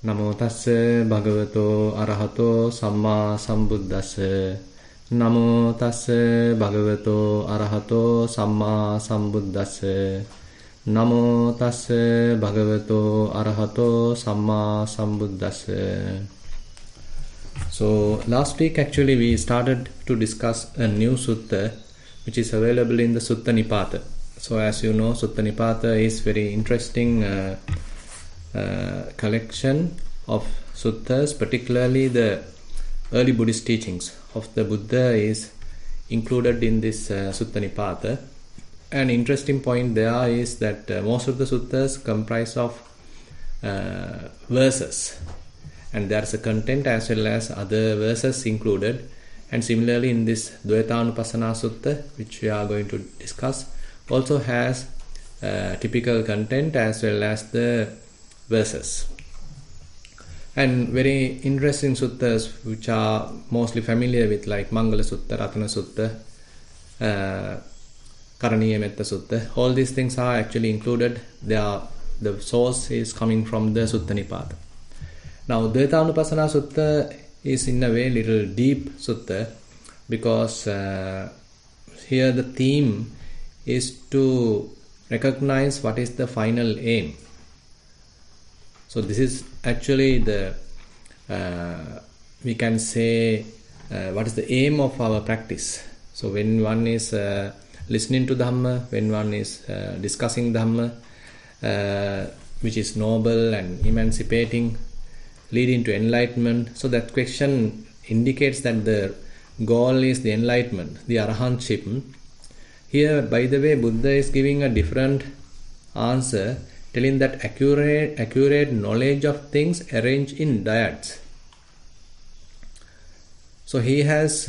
Namo tassa bhagavato arahato samma sambuddhassa. Namo tassa bhagavato arahato samma sambuddhassa. Namo tassa bhagavato arahato samma sambuddhassa. So last week actually we started to discuss a new sutta which is available in the Sutta Nipata. So as you know, Sutta Nipata is very interesting collection of suttas, particularly the early Buddhist teachings of the Buddha is included in this Sutta Nipata. An interesting point there is that most of the suttas comprise of verses, and there is a content as well as other verses included. And similarly in this Dvayatanupassana Sutta, which we are going to discuss, also has typical content as well as the verses. And very interesting suttas which are mostly familiar with, like Mangala Sutta, Ratana Sutta, Karaniya Metta Sutta. All these things are actually included. The source is coming from the Sutta Nipata. Now Dvayatanupassana Sutta is in a way little deep sutta, because here the theme is to recognize what is the final aim. So this is actually the we can say what is the aim of our practice. So when one is listening to Dhamma, when one is discussing Dhamma, which is noble and emancipating, leading to enlightenment, so that question indicates that the goal is the enlightenment, the arahantship. Here, by the way, Buddha is giving a different answer, telling that accurate knowledge of things arranged in dyads. So he has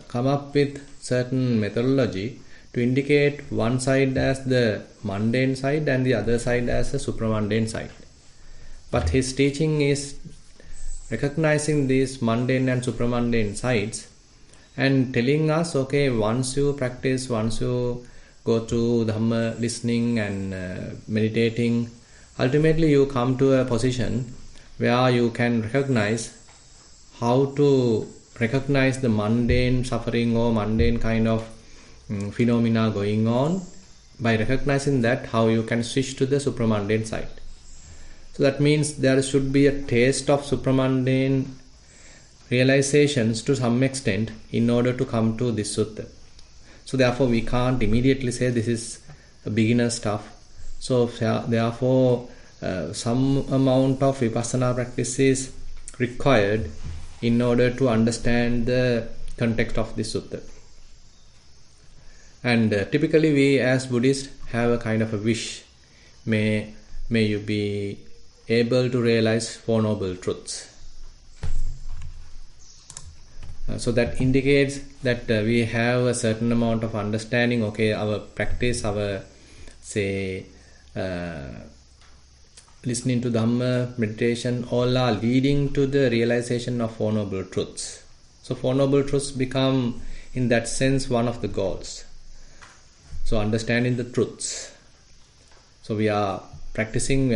come up with certain methodology to indicate one side as the mundane side and the other side as the supramundane side. But his teaching is recognizing these mundane and supramundane sides and telling us, okay, once you practice, once you go to Dhamma listening and meditating, ultimately you come to a position where you can recognize how to recognize the mundane suffering or mundane kind of phenomena going on. By recognizing that, how you can switch to the supramundane side. So that means there should be a taste of supramundane realizations to some extent in order to come to this sutta. So therefore we can't immediately say this is a beginner stuff. So therefore some amount of vipassana practice is required in order to understand the context of this sutta. And typically we as Buddhists have a kind of a wish, may you be able to realize Four Noble Truths. So that indicates that we have a certain amount of understanding, okay, our practice, our listening to Dhamma, meditation, all are leading to the realization of Four Noble Truths. So Four Noble Truths become, in that sense, one of the goals. So understanding the truths. So we are practicing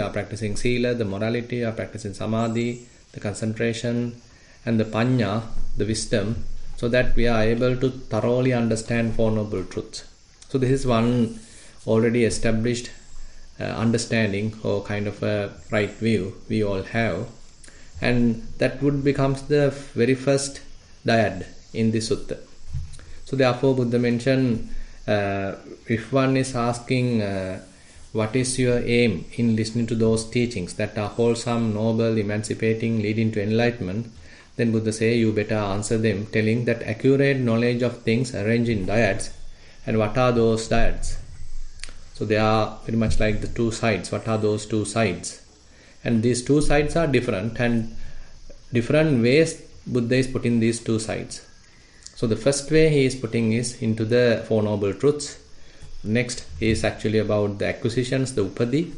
Sila, the morality, we are practicing Samadhi, the concentration, and the Panya, the wisdom, so that we are able to thoroughly understand Four Noble Truths. So this is one already established understanding or kind of a right view we all have, and that would become the very first dyad in the sutta. So therefore Buddha mentioned, if one is asking what is your aim in listening to those teachings that are wholesome, noble, emancipating, leading to enlightenment, then Buddha say you better answer them, telling that accurate knowledge of things arranged in dyads. And what are those dyads? So they are very much like the two sides. What are those two sides? And these two sides are different, and different ways Buddha is putting these two sides. So the first way he is putting is into the Four Noble Truths. Next is actually about the acquisitions, the Upadi.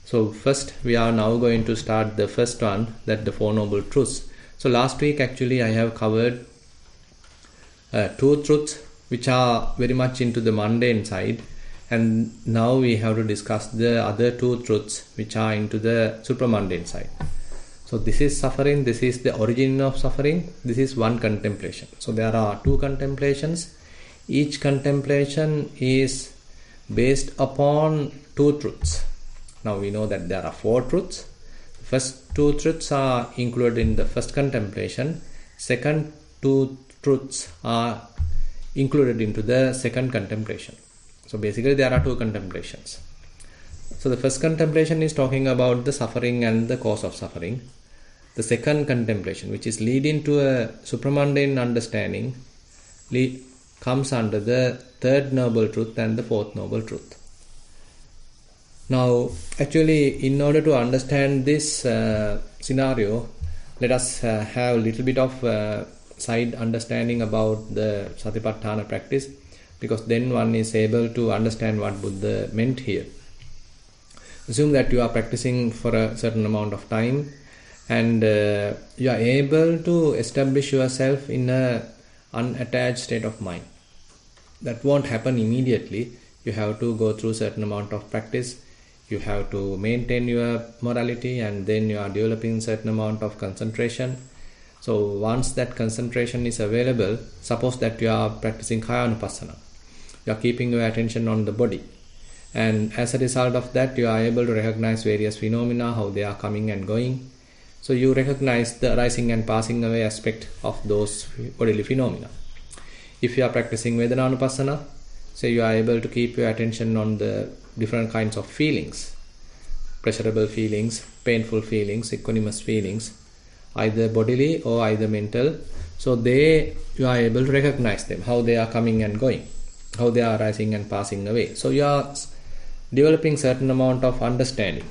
So first we are now going to start the first one, that the Four Noble Truths. So last week actually I have covered two truths which are very much into the mundane side, and now we have to discuss the other two truths which are into the supramundane side. So this is suffering, this is the origin of suffering, this is one contemplation. So there are two contemplations. Each contemplation is based upon two truths. Now we know that there are four truths. The first two truths are included in the first contemplation. Second two truths are included into the second contemplation. So basically there are two contemplations. So the first contemplation is talking about the suffering and the cause of suffering. The second contemplation, which is leading to a supramundane understanding, comes under the third noble truth and the fourth noble truth. Now, actually, in order to understand this scenario, let us have a little bit of side understanding about the Satipatthana practice, because then one is able to understand what Buddha meant here. Assume that you are practicing for a certain amount of time and you are able to establish yourself in an unattached state of mind. That won't happen immediately. You have to go through a certain amount of practice. You have to maintain your morality, and then you are developing a certain amount of concentration. So once that concentration is available, suppose that you are practicing Kayanupassana. You are keeping your attention on the body. And as a result of that, you are able to recognize various phenomena, how they are coming and going. So you recognize the arising and passing away aspect of those bodily phenomena. If you are practicing Vedananupassana, so you are able to keep your attention on the different kinds of feelings, pleasurable feelings, painful feelings, equanimous feelings, either bodily or either mental. So you are able to recognize them, how they are coming and going, how they are arising and passing away. So you are developing certain amount of understanding.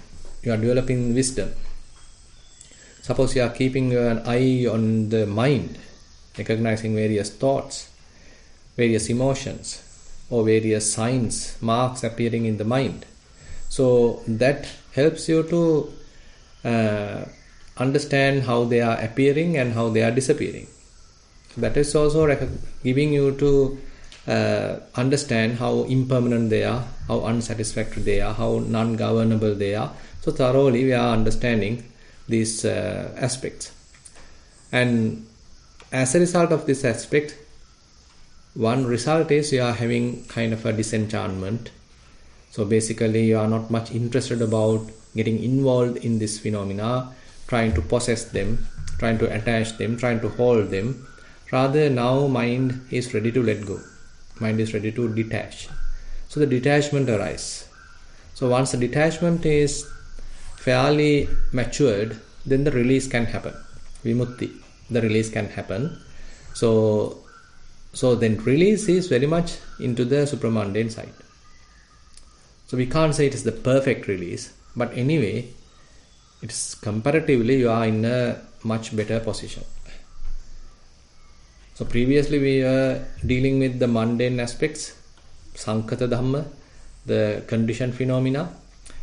You are developing wisdom. Suppose you are keeping your eye on the mind, recognizing various thoughts, various emotions, or various signs, marks appearing in the mind. So that helps you to understand how they are appearing and how they are disappearing. That is also giving you to understand how impermanent they are, how unsatisfactory they are, how non-governable they are. So thoroughly we are understanding these aspects. And as a result of this aspect, one result is you are having kind of a disenchantment. So basically you are not much interested about getting involved in this phenomena, trying to possess them, trying to attach them, trying to hold them. Rather now mind is ready to let go. Mind is ready to detach. So the detachment arises. So once the detachment is fairly matured, then the release can happen. Vimutti, the release can happen. So then release is very much into the supramundane side. So we can't say it is the perfect release, but anyway, it is comparatively you are in a much better position. So previously we were dealing with the mundane aspects, Sankhata Dhamma, the conditioned phenomena,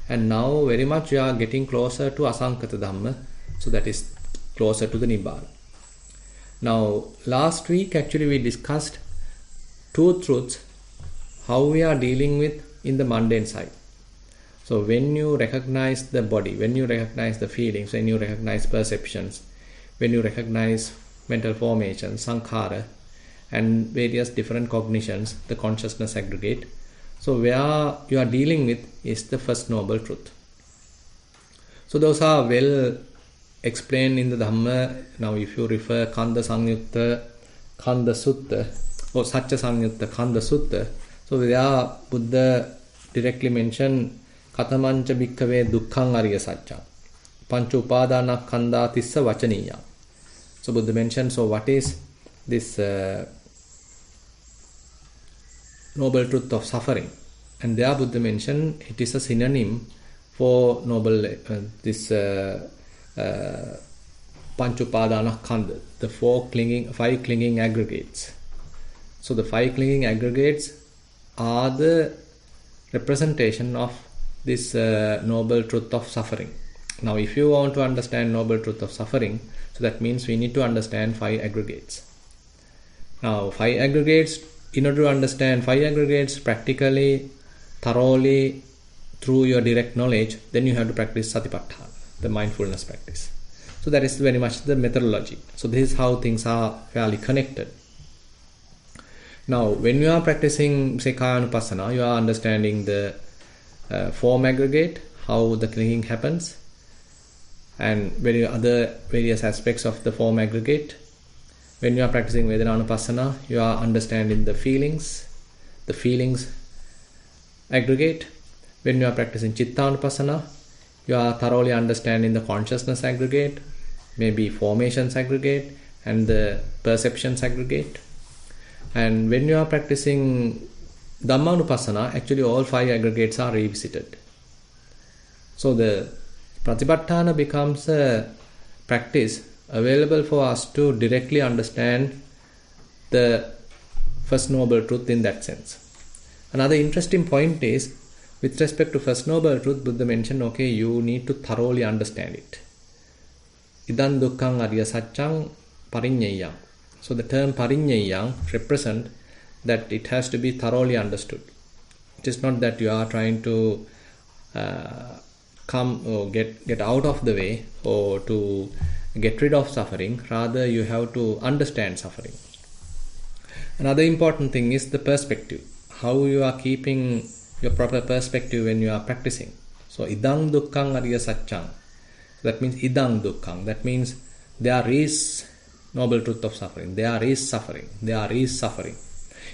and now very much we are getting closer to Asankhata Dhamma, so that is closer to the Nibbana. Now last week actually we discussed two truths, how we are dealing with in the mundane side. So when you recognize the body, when you recognize the feelings, when you recognize perceptions, when you recognize mental formations, sankhara, and various different cognitions, the consciousness aggregate. So where you are dealing with is the first noble truth. So those are well explained in the Dhamma. Now if you refer Kanda Samyutta, Kanda Sutta, or Satya Samyutta, Kanda Sutta, so there Buddha directly mentioned Katamancha Bhikkhave Dukkhang Arya Satya, Pancha Upadana Kanda Tissa Vachaniya. So Buddha mentioned, so what is this noble truth of suffering? And there Buddha mentioned it is a synonym for noble this Panchupadana Kanda, the five clinging aggregates. So the five clinging aggregates are the representation of this noble truth of suffering. Now if you want to understand noble truth of suffering, so that means we need to understand five aggregates. Now five aggregates, in order to understand five aggregates practically, thoroughly, through your direct knowledge, then you have to practice Satipatthana, the mindfulness practice. So that is very much the methodology. So this is how things are fairly connected. Now, when you are practicing, say, Kayanupassana, you are understanding the form aggregate, how the clinging happens, and other various aspects of the form aggregate. When you are practicing Vedananupassana, you are understanding the feelings aggregate. When you are practicing Chittanupassana, you are thoroughly understanding the consciousness aggregate, maybe formations aggregate, and the perceptions aggregate. And when you are practicing Dhammanupassana, actually all 5 aggregates are revisited. So the Pratipatthana becomes a practice available for us to directly understand the First Noble Truth in that sense. Another interesting point is, with respect to First Noble Truth, Buddha mentioned, okay, you need to thoroughly understand it. Idam dukkhaṃ arya sacchaṃ pariññeyaṃ. So the term pariññeyaṃ represents that it has to be thoroughly understood. It is not that you are trying to come or get out of the way or to get rid of suffering. Rather, you have to understand suffering. Another important thing is the perspective. How you are keeping your proper perspective when you are practicing. So idam dukkhaṃ arya sacchaṃ. That means idam dukkhaṃ. That means there is noble truth of suffering. There is suffering. There is suffering.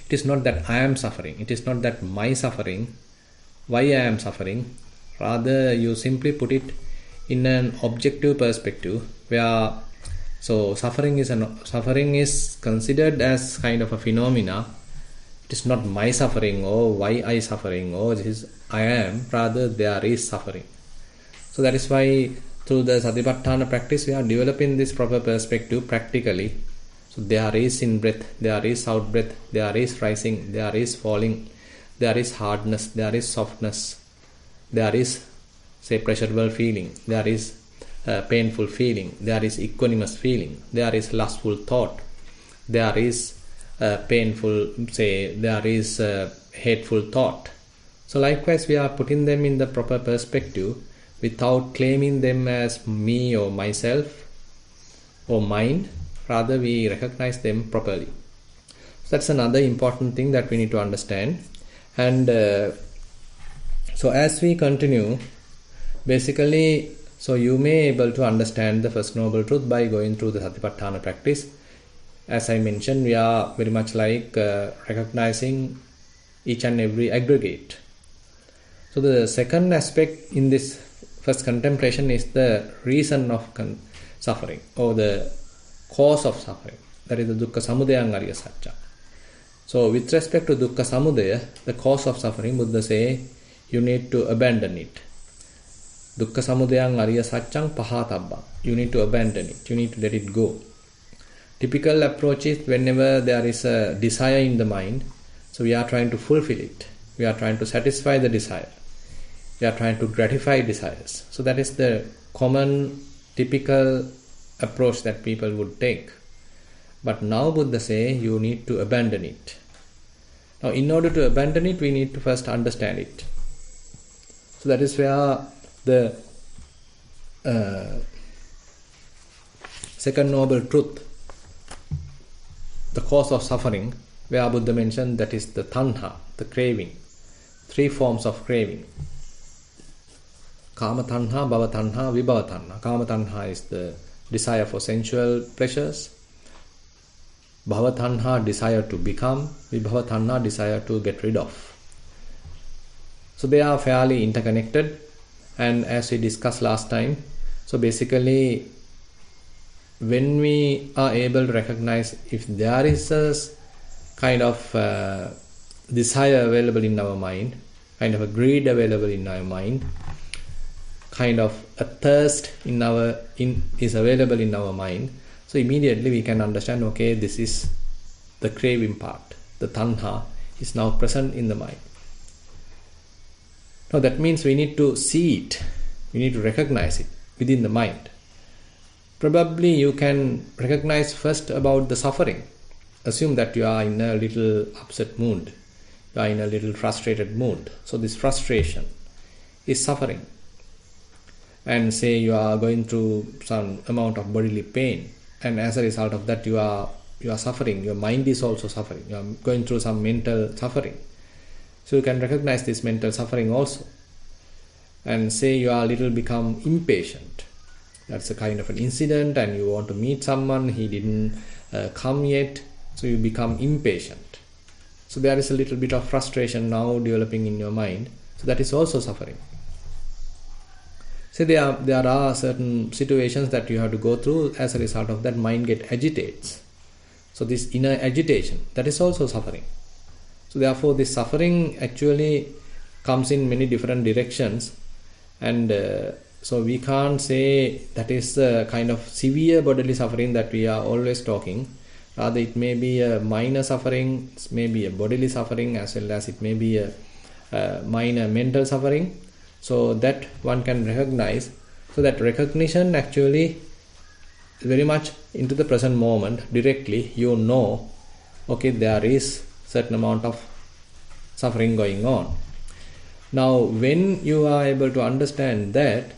It is not that I am suffering. It is not that my suffering, why I am suffering. Rather, you simply put it in an objective perspective where suffering is considered as kind of a phenomena. It is not my suffering or why I suffering or this is I am. Rather, there is suffering. So that is why through the Satipatthana practice, we are developing this proper perspective practically. So there is in-breath, there is out-breath, there is rising, there is falling, there is hardness, there is softness, there is, say, pleasurable feeling, there is painful feeling, there is equanimous feeling, there is lustful thought, there is painful, say, there is hateful thought. So likewise, we are putting them in the proper perspective without claiming them as me or myself or mind. Rather, we recognize them properly. So that's another important thing that we need to understand. And so as we continue, basically, so you may able to understand the First Noble Truth by going through the Satipatthana practice. As I mentioned, we are very much like recognizing each and every aggregate. So the second aspect in this first contemplation is the reason of suffering or the cause of suffering. That is the dukkha samudayaṃ arya saccā. So with respect to dukkha samudaya, the cause of suffering, Buddha say, you need to abandon it. Dukkha samudayaṃ arya saccāṃ pahātabbā. You need to abandon it. You need to let it go. Typical approach is whenever there is a desire in the mind, so we are trying to fulfill it. We are trying to satisfy the desire. We are trying to gratify desires. So that is the common, typical approach that people would take. But now Buddha say you need to abandon it. Now in order to abandon it, we need to first understand it. So that is where the second noble truth, the cause of suffering, where Buddha mentioned that is the tanha, the craving. 3 forms of craving. Kama tanha, bhava tanha, vibhava tanha. Kama tanha is the desire for sensual pleasures. Bhava tanha, desire to become. Vibhava tanha, desire to get rid of. So they are fairly interconnected. And as we discussed last time, so basically when we are able to recognize if there is a kind of desire available in our mind, kind of a greed available in our mind, kind of a thirst is available in our mind, so immediately we can understand, okay, this is the craving part. The tanha is now present in the mind. Now that means we need to see it. We need to recognize it within the mind. Probably you can recognize first about the suffering. Assume that you are in a little upset mood. You are in a little frustrated mood. So this frustration is suffering. and say you are going through some amount of bodily pain, and as a result of that you are suffering, your mind is also suffering, you are going through some mental suffering. So you can recognize this mental suffering also, and say you are a little become impatient. That's a kind of an incident, and you want to meet someone, he didn't come yet, so you become impatient. So there is a little bit of frustration now developing in your mind, so that is also suffering. So there are certain situations that you have to go through, as a result of that mind get agitates. So this inner agitation, that is also suffering. So therefore this suffering actually comes in many different directions, and so we can't say that is the kind of severe bodily suffering that we are always talking. Rather it may be a minor suffering, it may be a bodily suffering, as well as it may be a minor mental suffering. So that one can recognize. So that recognition actually is very much into the present moment. Directly you know, okay, there is certain amount of suffering going on. Now when you are able to understand that,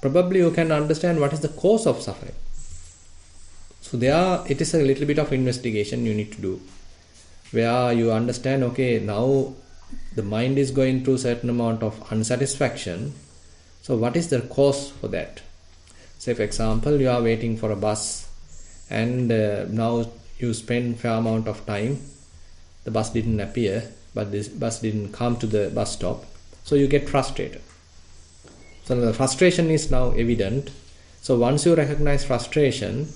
probably you can understand what is the cause of suffering. So there it is a little bit of investigation you need to do, where you understand, okay, now the mind is going through certain amount of unsatisfaction. So what is the cause for that? Say for example, you are waiting for a bus, and now you spend fair amount of time, the bus didn't appear, but this bus didn't come to the bus stop, so you get frustrated. So the frustration is now evident. So once you recognize frustration,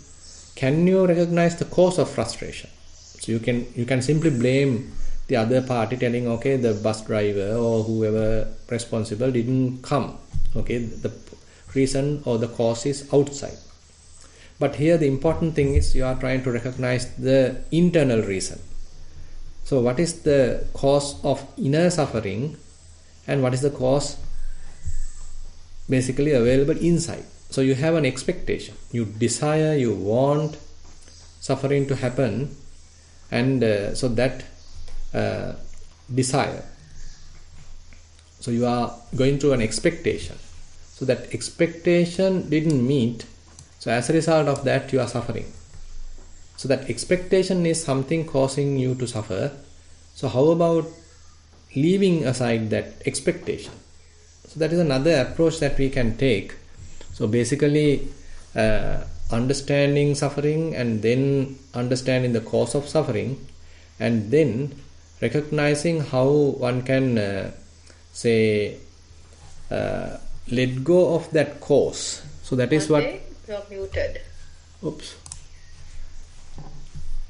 can you recognize the cause of frustration? So you can simply blame the other party, telling, okay, the bus driver or whoever responsible didn't come. Okay, the reason or the cause is outside. But here the important thing is you are trying to recognize the internal reason. So what is the cause of inner suffering, and what is the cause basically available inside? So you have an expectation, you desire, you want suffering to happen, and so that desire, so you are going through an expectation, so that expectation didn't meet, so as a result of that you are suffering. So that expectation is something causing you to suffer. So how about leaving aside that expectation? So that is another approach that we can take. So basically understanding suffering, and then understanding the cause of suffering, and then recognizing how one can let go of that cause. So that is what... You're muted. Oops.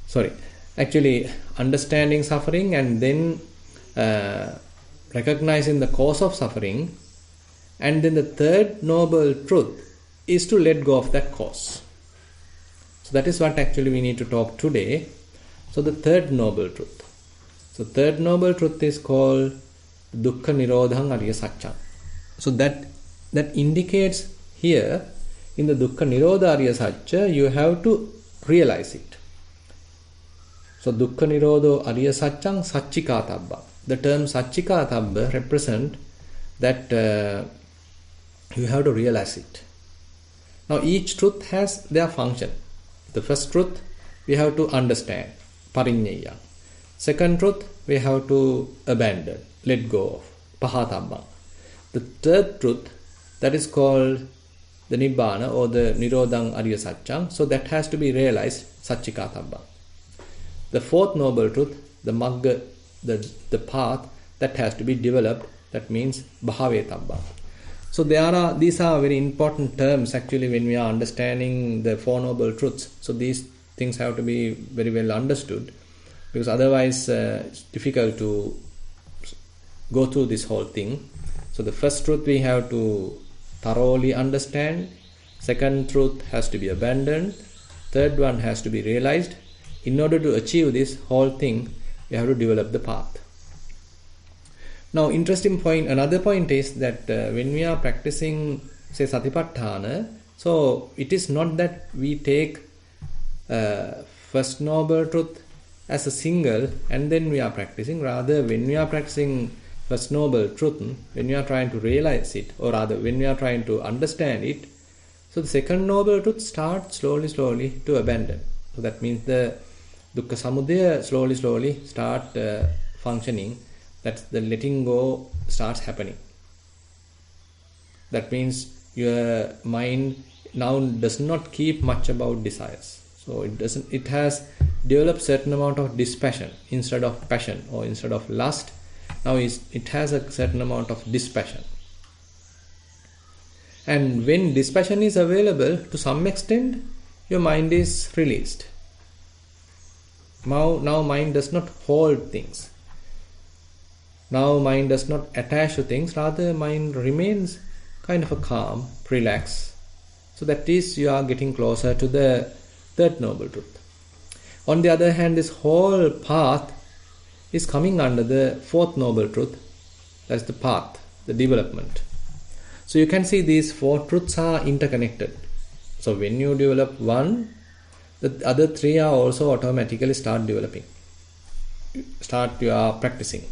Sorry. Actually, understanding suffering, and then recognizing the cause of suffering, and then the third noble truth is to let go of that cause. So that is what actually we need to talk today. So the third noble truth. So third noble truth is called Dukkha Nirodhang Ariya Satchang. So that indicates here in the Dukkha Nirodha Ariya Satcha, you have to realize it. So Dukkha Nirodho Ariya Satchang Satchikatabba. The term Satchikatabba represent that you have to realize it. Now each truth has their function. The first truth we have to understand, Pariññaya. Second truth we have to abandon, let go of, Pahatabba. The third truth, that is called the Nibbana or the Nirodhang Ariya Satchang. So that has to be realized, Satchikatabba. The fourth noble truth, the Magga, the path, that has to be developed, that means Bhavetabba. So these are very important terms actually when we are understanding the Four Noble Truths. So these things have to be very well understood, because otherwise it's difficult to go through this whole thing. So the first truth we have to thoroughly understand. Second truth has to be abandoned. Third one has to be realized. In order to achieve this whole thing, we have to develop the path. Now, interesting point, another point is that when we are practicing, say, Satipatthana, so it is not that we take first noble truth as a single and then we are practicing. Rather, when we are practicing First Noble Truth, when you are trying to realize it, or rather when you are trying to understand it, so the Second Noble Truth starts slowly to abandon. So that means the Dukkha Samudaya slowly start functioning. That's the letting go starts happening. That means your mind now does not keep much about desires. So it has developed certain amount of dispassion instead of passion, or instead of lust. Now it has a certain amount of dispassion. And when dispassion is available, to some extent, your mind is released. Now mind does not hold things. Now mind does not attach to things. Rather, mind remains kind of a calm, relaxed. So that is, you are getting closer to the Third Noble Truth. On the other hand, this whole path is coming under the Fourth Noble Truth. That's the path, the development. So you can see these four truths are interconnected. So when you develop one, the other three are also automatically start developing. You are practicing.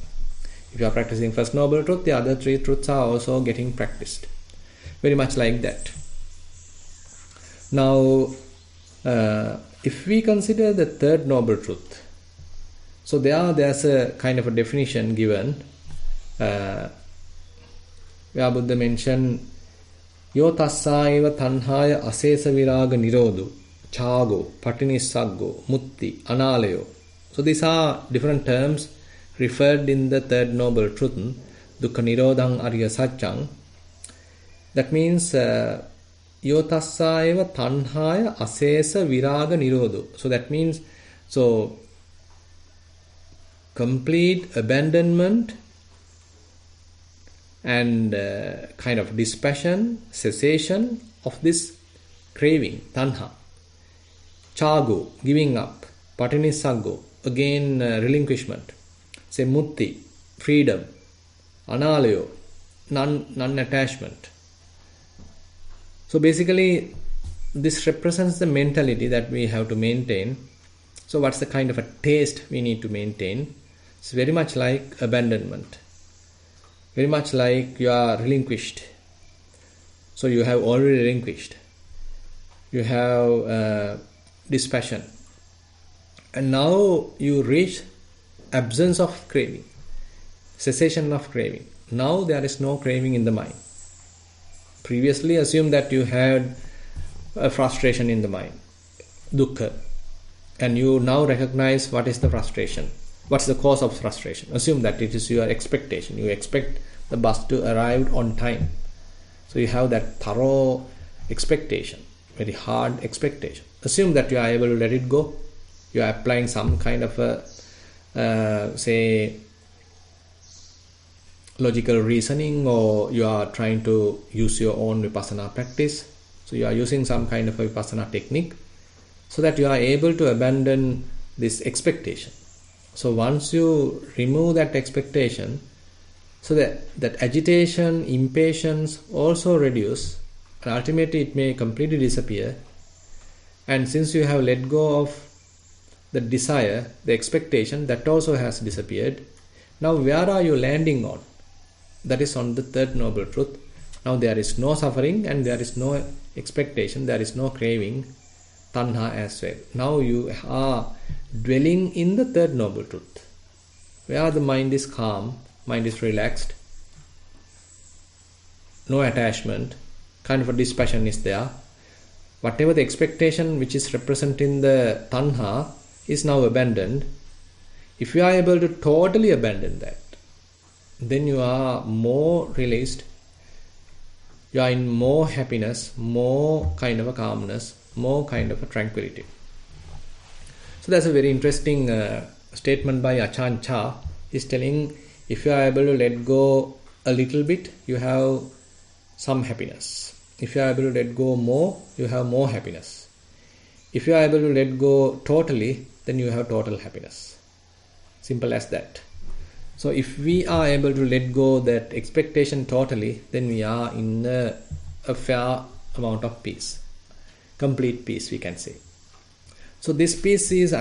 If you are practicing First Noble Truth, the other three truths are also getting practiced. Very much like that. Now, if we consider the Third Noble Truth, so there's a kind of a definition given where Buddha mentioned Yo tassaiva tanhaya asesa viraga nirodhu chago patinissaggo mutti analayo. So these are different terms referred in the Third Noble Truth, dukkha nirodhang arya satchang. That means Yo tassaiva tanhaya asesa viraga nirodho. So that means complete abandonment and kind of dispassion, cessation of this craving, tanha. Chago, giving up. Patinissaggo, again relinquishment. Say mutti, freedom. Analayo, non-attachment. So basically, this represents the mentality that we have to maintain. So what's the kind of a taste we need to maintain? It's very much like abandonment. Very much like you are relinquished. So you have already relinquished. You have dispassion. And now you reach absence of craving. Cessation of craving. Now there is no craving in the mind. Previously assume that you had a frustration in the mind. Dukkha. And you now recognize what is the frustration. What's the cause of frustration? Assume that it is your expectation. You expect the bus to arrive on time. So you have that thorough expectation, very hard expectation. Assume that you are able to let it go. You are applying some kind of a, say, logical reasoning, or you are trying to use your own vipassana practice. So you are using some kind of a vipassana technique so that you are able to abandon this expectation. So once you remove that expectation, so that agitation, impatience also reduce, and ultimately it may completely disappear. And since you have let go of the desire, the expectation, that also has disappeared. Now where are you landing on? That is on the Third Noble Truth. Now there is no suffering and there is no expectation, there is no craving, tanha as well. Now you are dwelling in the Third Noble Truth, where the mind is calm, mind is relaxed, no attachment, kind of a dispassion is there. Whatever the expectation which is representing the tanha is now abandoned. If you are able to totally abandon that, then you are more released, you are in more happiness, more kind of a calmness, more kind of a tranquility. So that's a very interesting statement by Achan Cha. He's telling, if you are able to let go a little bit, you have some happiness. If you are able to let go more, you have more happiness. If you are able to let go totally, then you have total happiness. Simple as that. So if we are able to let go that expectation totally, then we are in a fair amount of peace. Complete peace, we can say. So this peace is,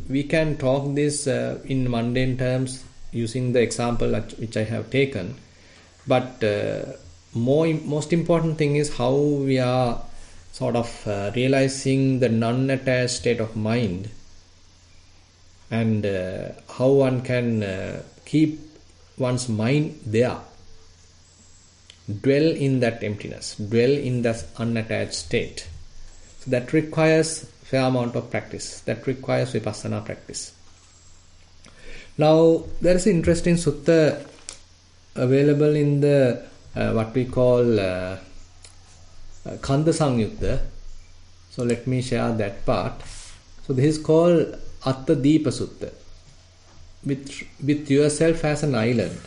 we can talk this in mundane terms. using the example which I have taken. But most important thing is how we are sort of realizing the non-attached state of mind, and how one can keep one's mind there, dwell in that emptiness, dwell in that unattached state. So that requires fair amount of practice, that requires vipassana practice. Now there is an interesting sutta available in the what we call Kanda Samyutta. So let me share that part. So this is called Atta Deepa Sutta. With yourself as an island.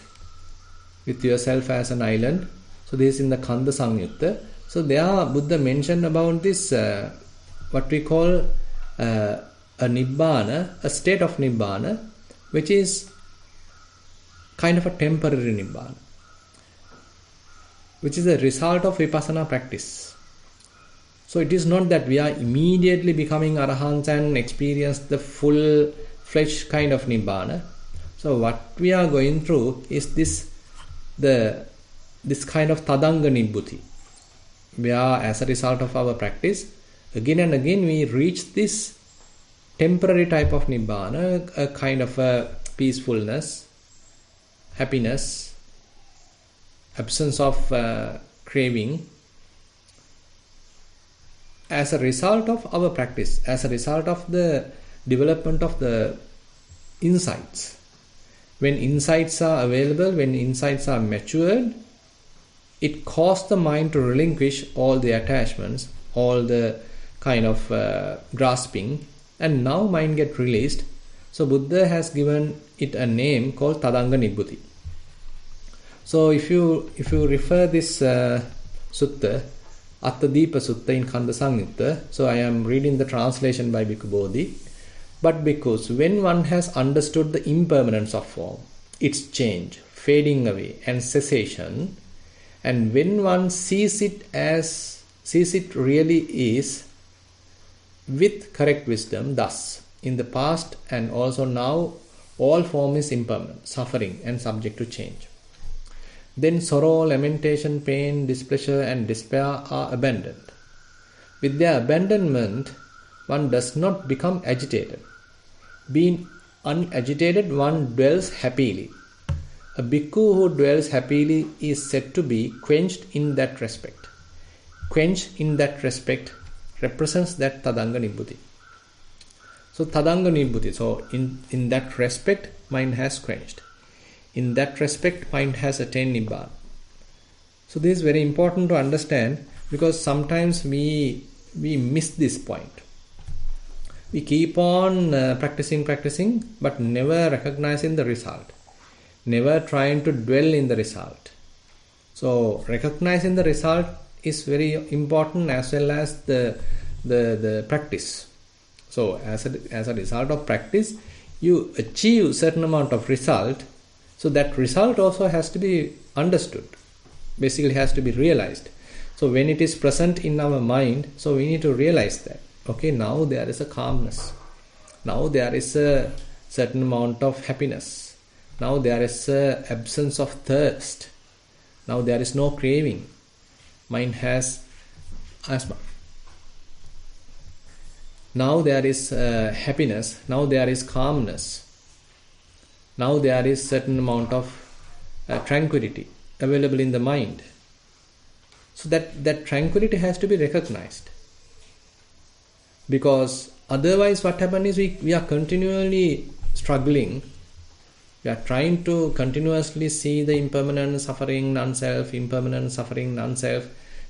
With yourself as an island. So this is in the Kanda Samyutta. So there Buddha mentioned about this what we call a Nibbana, a state of Nibbana, which is kind of a temporary Nibbana, which is a result of vipassana practice. So it is not that we are immediately becoming arahants and experience the full-fledged kind of Nibbana. So what we are going through is this kind of Tadanga Nibbutthi, where as a result of our practice, again and again we reach this temporary type of Nibbana, a kind of a peacefulness, happiness, absence of craving, as a result of our practice, as a result of the development of the insights. When insights are available, when insights are matured, it causes the mind to relinquish all the attachments, all the kind of grasping, and now mind get released. So Buddha has given it a name called Tadanga Nibbutthi. So if you refer this sutta, Attadipa Sutta in Kanda Samyutta, so I am reading the translation by Bhikkhu Bodhi. But because when one has understood the impermanence of form, its change, fading away, and cessation, and when one sees it really is, with correct wisdom, thus, in the past and also now, all form is impermanent, suffering, and subject to change. Then sorrow, lamentation, pain, displeasure, and despair are abandoned. With their abandonment, one does not become agitated. Being unagitated, one dwells happily. A bhikkhu who dwells happily is said to be quenched in that respect. Quenched in that respect represents that Tadanga Nibbutthi. So Tadanga Nibbutthi, so in that respect, mind has quenched. In that respect, mind has attained Nibbana. So this is very important to understand, because sometimes we miss this point. We keep on practicing, but never recognizing the result. Never trying to dwell in the result. So recognizing the result is very important, as well as the practice. So as a result of practice, you achieve certain amount of result. So that result also has to be understood. Basically has to be realized. So when it is present in our mind, so we need to realize that. Okay, now there is a calmness. Now there is a certain amount of happiness. Now there is a absence of thirst. Now there is no craving. Mind has asthma. Now there is happiness. Now there is calmness. Now there is certain amount of tranquility available in the mind. So that tranquility has to be recognized. Because otherwise what happens is we are continually struggling. We are trying to continuously see the impermanent suffering, non-self, impermanent suffering, non-self.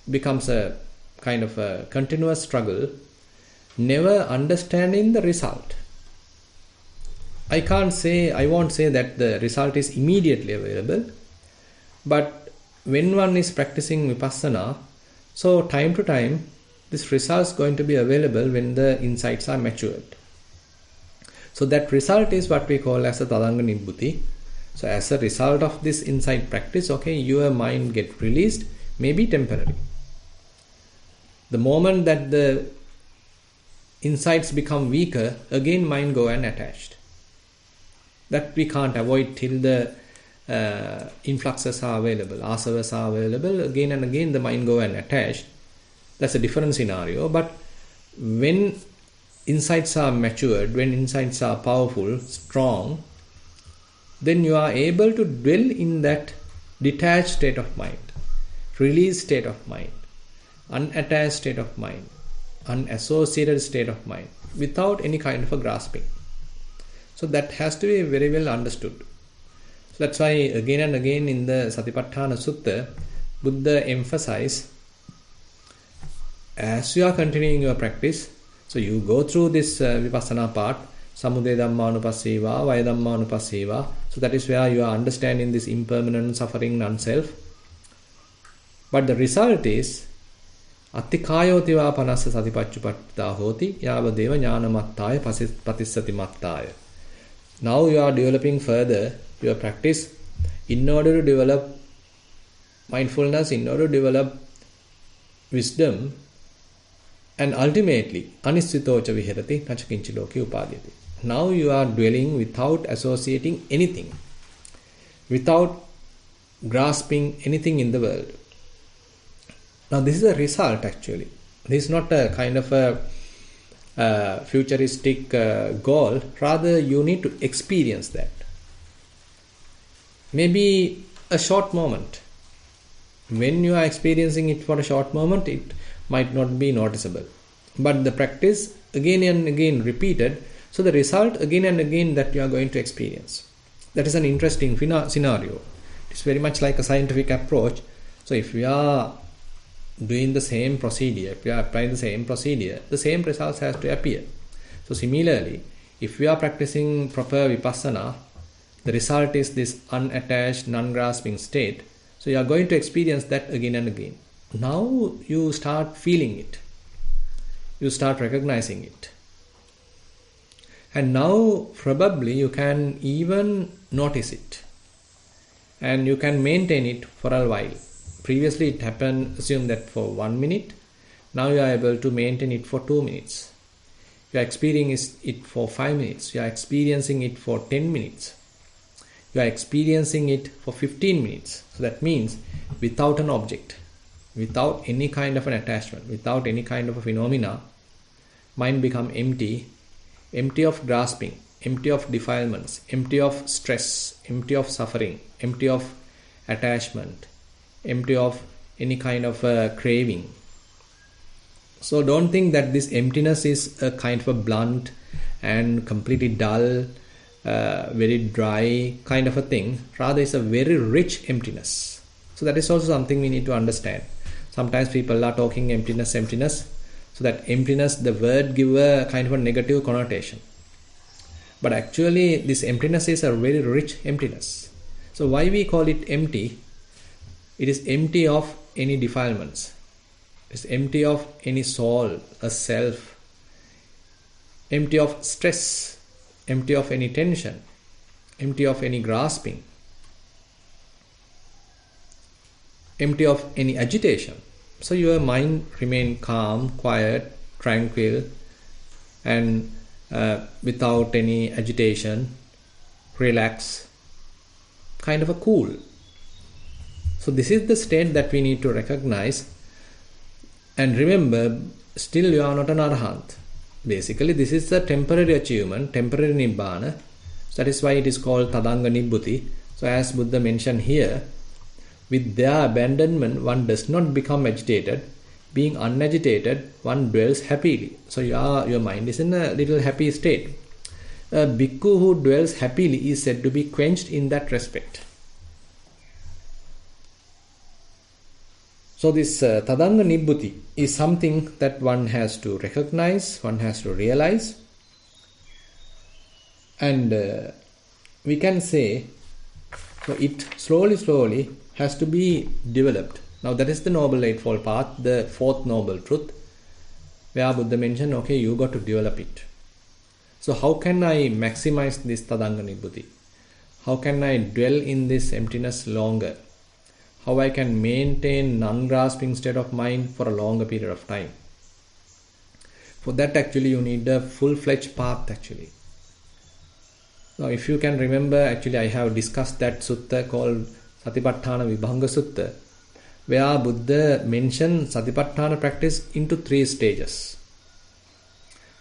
Becomes a kind of a continuous struggle, never understanding the result. I won't say that the result is immediately available, but when one is practicing vipassana, so time to time, this result is going to be available when the insights are matured. So that result is what we call as a Tadanga Nibbutthi. So as a result of this insight practice, okay, your mind get released, maybe temporary. The moment that the insights become weaker, again mind go and attached. That we can't avoid till the influxes are available, asavas are available. Again and again the mind go and attach. That's a different scenario. But when insights are matured, when insights are powerful, strong, then you are able to dwell in that detached state of mind, released state of mind, unattached state of mind, unassociated state of mind, without any kind of a grasping. So that has to be very well understood. So that's why again and again in the Satipatthana Sutta, Buddha emphasizes, as you are continuing your practice, so you go through this vipassana part, Samudaya Dhammanupassana, Vaya Dhammanupassana. So that is where you are understanding this impermanent suffering non-self. But the result is Attikāyotiva panassa satipaccupatta hoti yavadeva jnanamattaya patissati mattaya. Now you are developing further your practice in order to develop mindfulness, in order to develop wisdom, and ultimately anisthitocha viharati nachakinchi loke upadyati. Now you are dwelling without associating anything, without grasping anything in the world. Now this is a result actually. This is not a kind of a futuristic goal. Rather you need to experience that. Maybe a short moment. When you are experiencing it for a short moment, it might not be noticeable. But the practice again and again repeated, so the result again and again that you are going to experience. That is an interesting scenario. It's very much like a scientific approach. So if we are doing the same procedure, if we are applying the same procedure, the same results has to appear. So similarly, if we are practicing proper vipassana, the result is this unattached, non-grasping state. So you are going to experience that again and again. Now you start feeling it. You start recognizing it. And now probably you can even notice it. And you can maintain it for a while. Previously it happened, assume that for 1 minute. Now you are able to maintain it for 2 minutes. You are experiencing it for 5 minutes. You are experiencing it for 10 minutes. You are experiencing it for 15 minutes. So that means without an object, without any kind of an attachment, without any kind of a phenomena, mind become empty, empty of grasping, empty of defilements, empty of stress, empty of suffering, empty of attachment, empty of any kind of craving. So don't think that this emptiness is a kind of a blunt and completely dull, very dry kind of a thing. Rather, it's a very rich emptiness. So that is also something we need to understand. Sometimes people are talking emptiness. So that emptiness, the word give a kind of a negative connotation. But actually this emptiness is a very rich emptiness. So why we call it empty? It is empty of any defilements. It's empty of any soul, a self. Empty of stress. Empty of any tension. Empty of any grasping. Empty of any agitation. So your mind remain calm, quiet, tranquil, and without any agitation, relax, kind of a cool. So this is the state that we need to recognize. And remember, still you are not an arahant. Basically, this is a temporary achievement, temporary nibbana. So that is why it is called tadanga nibbutī. So as Buddha mentioned here, with their abandonment, one does not become agitated. Being unagitated, one dwells happily. So your mind is in a little happy state. A bhikkhu who dwells happily is said to be quenched in that respect. So this tadanga nibbutī is something that one has to recognize, one has to realize. And we can say, so it slowly has to be developed. Now that is the Noble Eightfold Path, the fourth noble truth, where Buddha mentioned, okay, you got to develop it. So how can I maximize this tadanga nibbutī? How can I dwell in this emptiness longer? How I can maintain non-grasping state of mind for a longer period of time? For that actually you need a full-fledged path actually. Now, if you can remember, actually I have discussed that sutta called Satipatthana Vibhanga Sutta, where Buddha mentioned Satipatthana practice into 3 stages.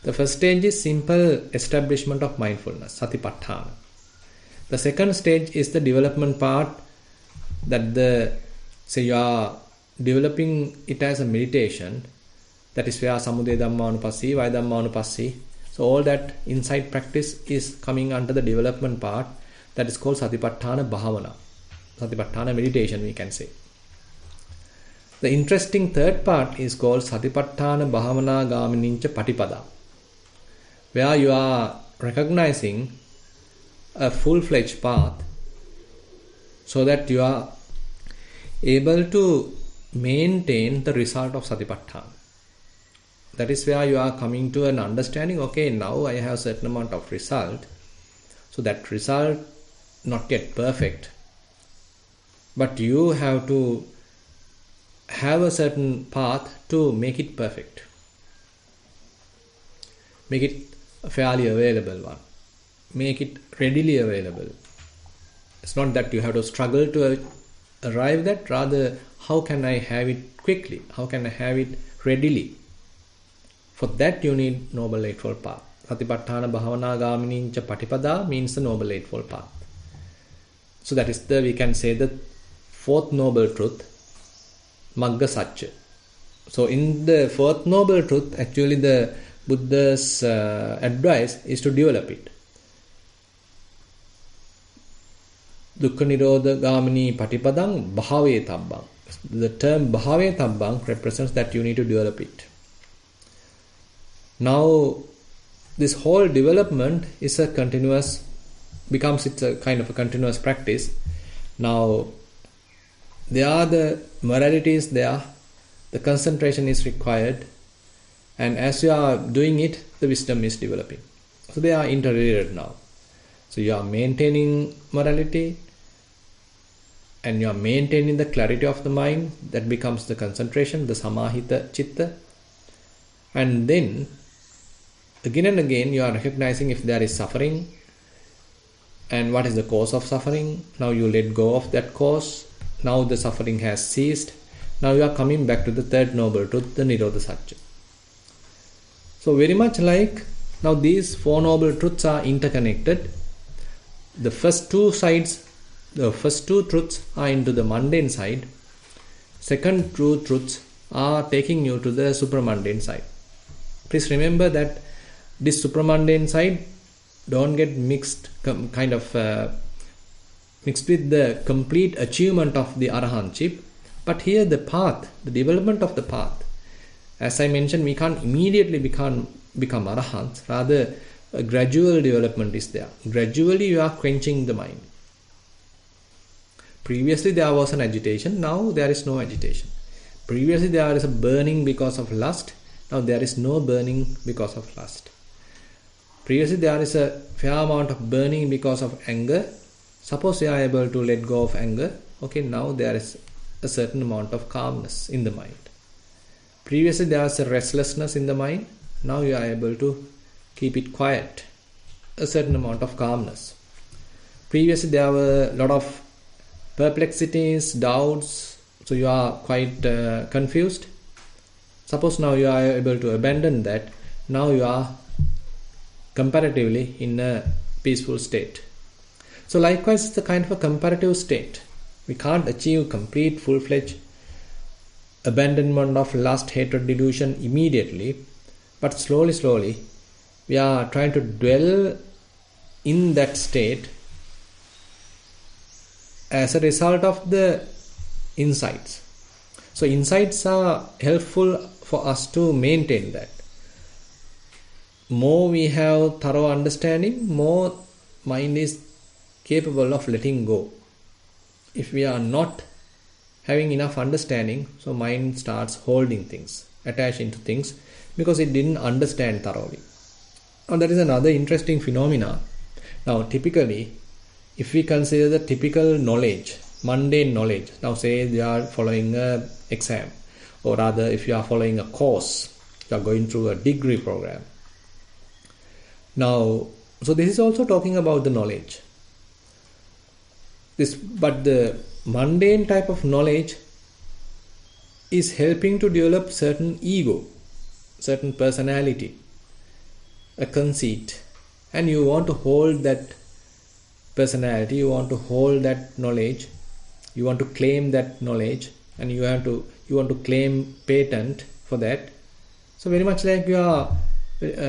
The first stage is simple establishment of mindfulness, Satipatthana. The second stage is the development part, that say you are developing it as a meditation. That is where Samudaya Dhammanupassī, Vaya Dhammanupassī. So all that insight practice is coming under the development part, that is called Satipatthana Bhavana. Satipatthana meditation, we can say. The interesting third part is called Satipatthana Bhavana Gaminincha Patipada, where you are recognizing a full-fledged path so that you are able to maintain the result of Satipatthana. That is where you are coming to an understanding, okay, now I have a certain amount of result. So that result, not yet perfect, but you have to have a certain path to make it perfect. Make it a fairly available one. Make it readily available. It's not that you have to struggle to arrive at, rather how can I have it quickly? How can I have it readily? For that you need Noble Eightfold Path. Satipatthana Bhavana Gaminincha Patipada means the Noble Eightfold Path. So that is we can say the 4th Noble Truth, Magga Satcha. So in the 4th Noble Truth, actually the Buddha's advice is to develop it. Dukkha Nirodha Gamini Patipadang Bhave Tabbang. The term Bhave Tabbang represents that you need to develop it. Now, this whole development is a continuous, it's a kind of a continuous practice. Now, there are the moralities there, the concentration is required, and as you are doing it, the wisdom is developing. So they are interrelated now. So you are maintaining morality, and you are maintaining the clarity of the mind, that becomes the concentration, the samahita chitta, and then again and again you are recognizing if there is suffering and what is the cause of suffering. Now you let go of that cause. Now the suffering has ceased. Now you are coming back to the 3rd Noble Truth, the Nirodha Satcha. So very much like now these 4 Noble Truths are interconnected. The first 2 truths are into the mundane side. Second 2 truths are taking you to the supramundane side. Please remember that this supramundane side don't get mixed with the complete achievement of the arahantship. But here the path, the development of the path, as I mentioned, we can't immediately become arahants. Rather, a gradual development is there. Gradually you are quenching the mind. Previously there was an agitation, now there is no agitation. Previously there is a burning because of lust, now there is no burning because of lust. Previously there is a fair amount of burning because of anger. Suppose you are able to let go of anger, okay, now there is a certain amount of calmness in the mind. Previously there was a restlessness in the mind, now you are able to keep it quiet, a certain amount of calmness. Previously there were a lot of perplexities, doubts, so you are quite confused. Suppose now you are able to abandon that, now you are comparatively in a peaceful state. So likewise, it's a kind of a comparative state. We can't achieve complete full-fledged abandonment of lust, hatred, delusion immediately, but slowly we are trying to dwell in that state as a result of the insights. So insights are helpful for us to maintain that. More we have thorough understanding, more mind is capable of letting go. If we are not having enough understanding, so mind starts holding things, attaching to things, because it didn't understand thoroughly. Now that is another interesting phenomena. Now typically, if we consider the typical knowledge, mundane knowledge, now say you are following an exam, or rather if you are following a course, you are going through a degree program. Now So this is also talking about the knowledge. But the mundane type of knowledge is helping to develop certain ego, certain personality, a conceit, and you want to hold that personality, you want to hold that knowledge, you want to claim that knowledge, and you want to claim patent for that. So very much like you are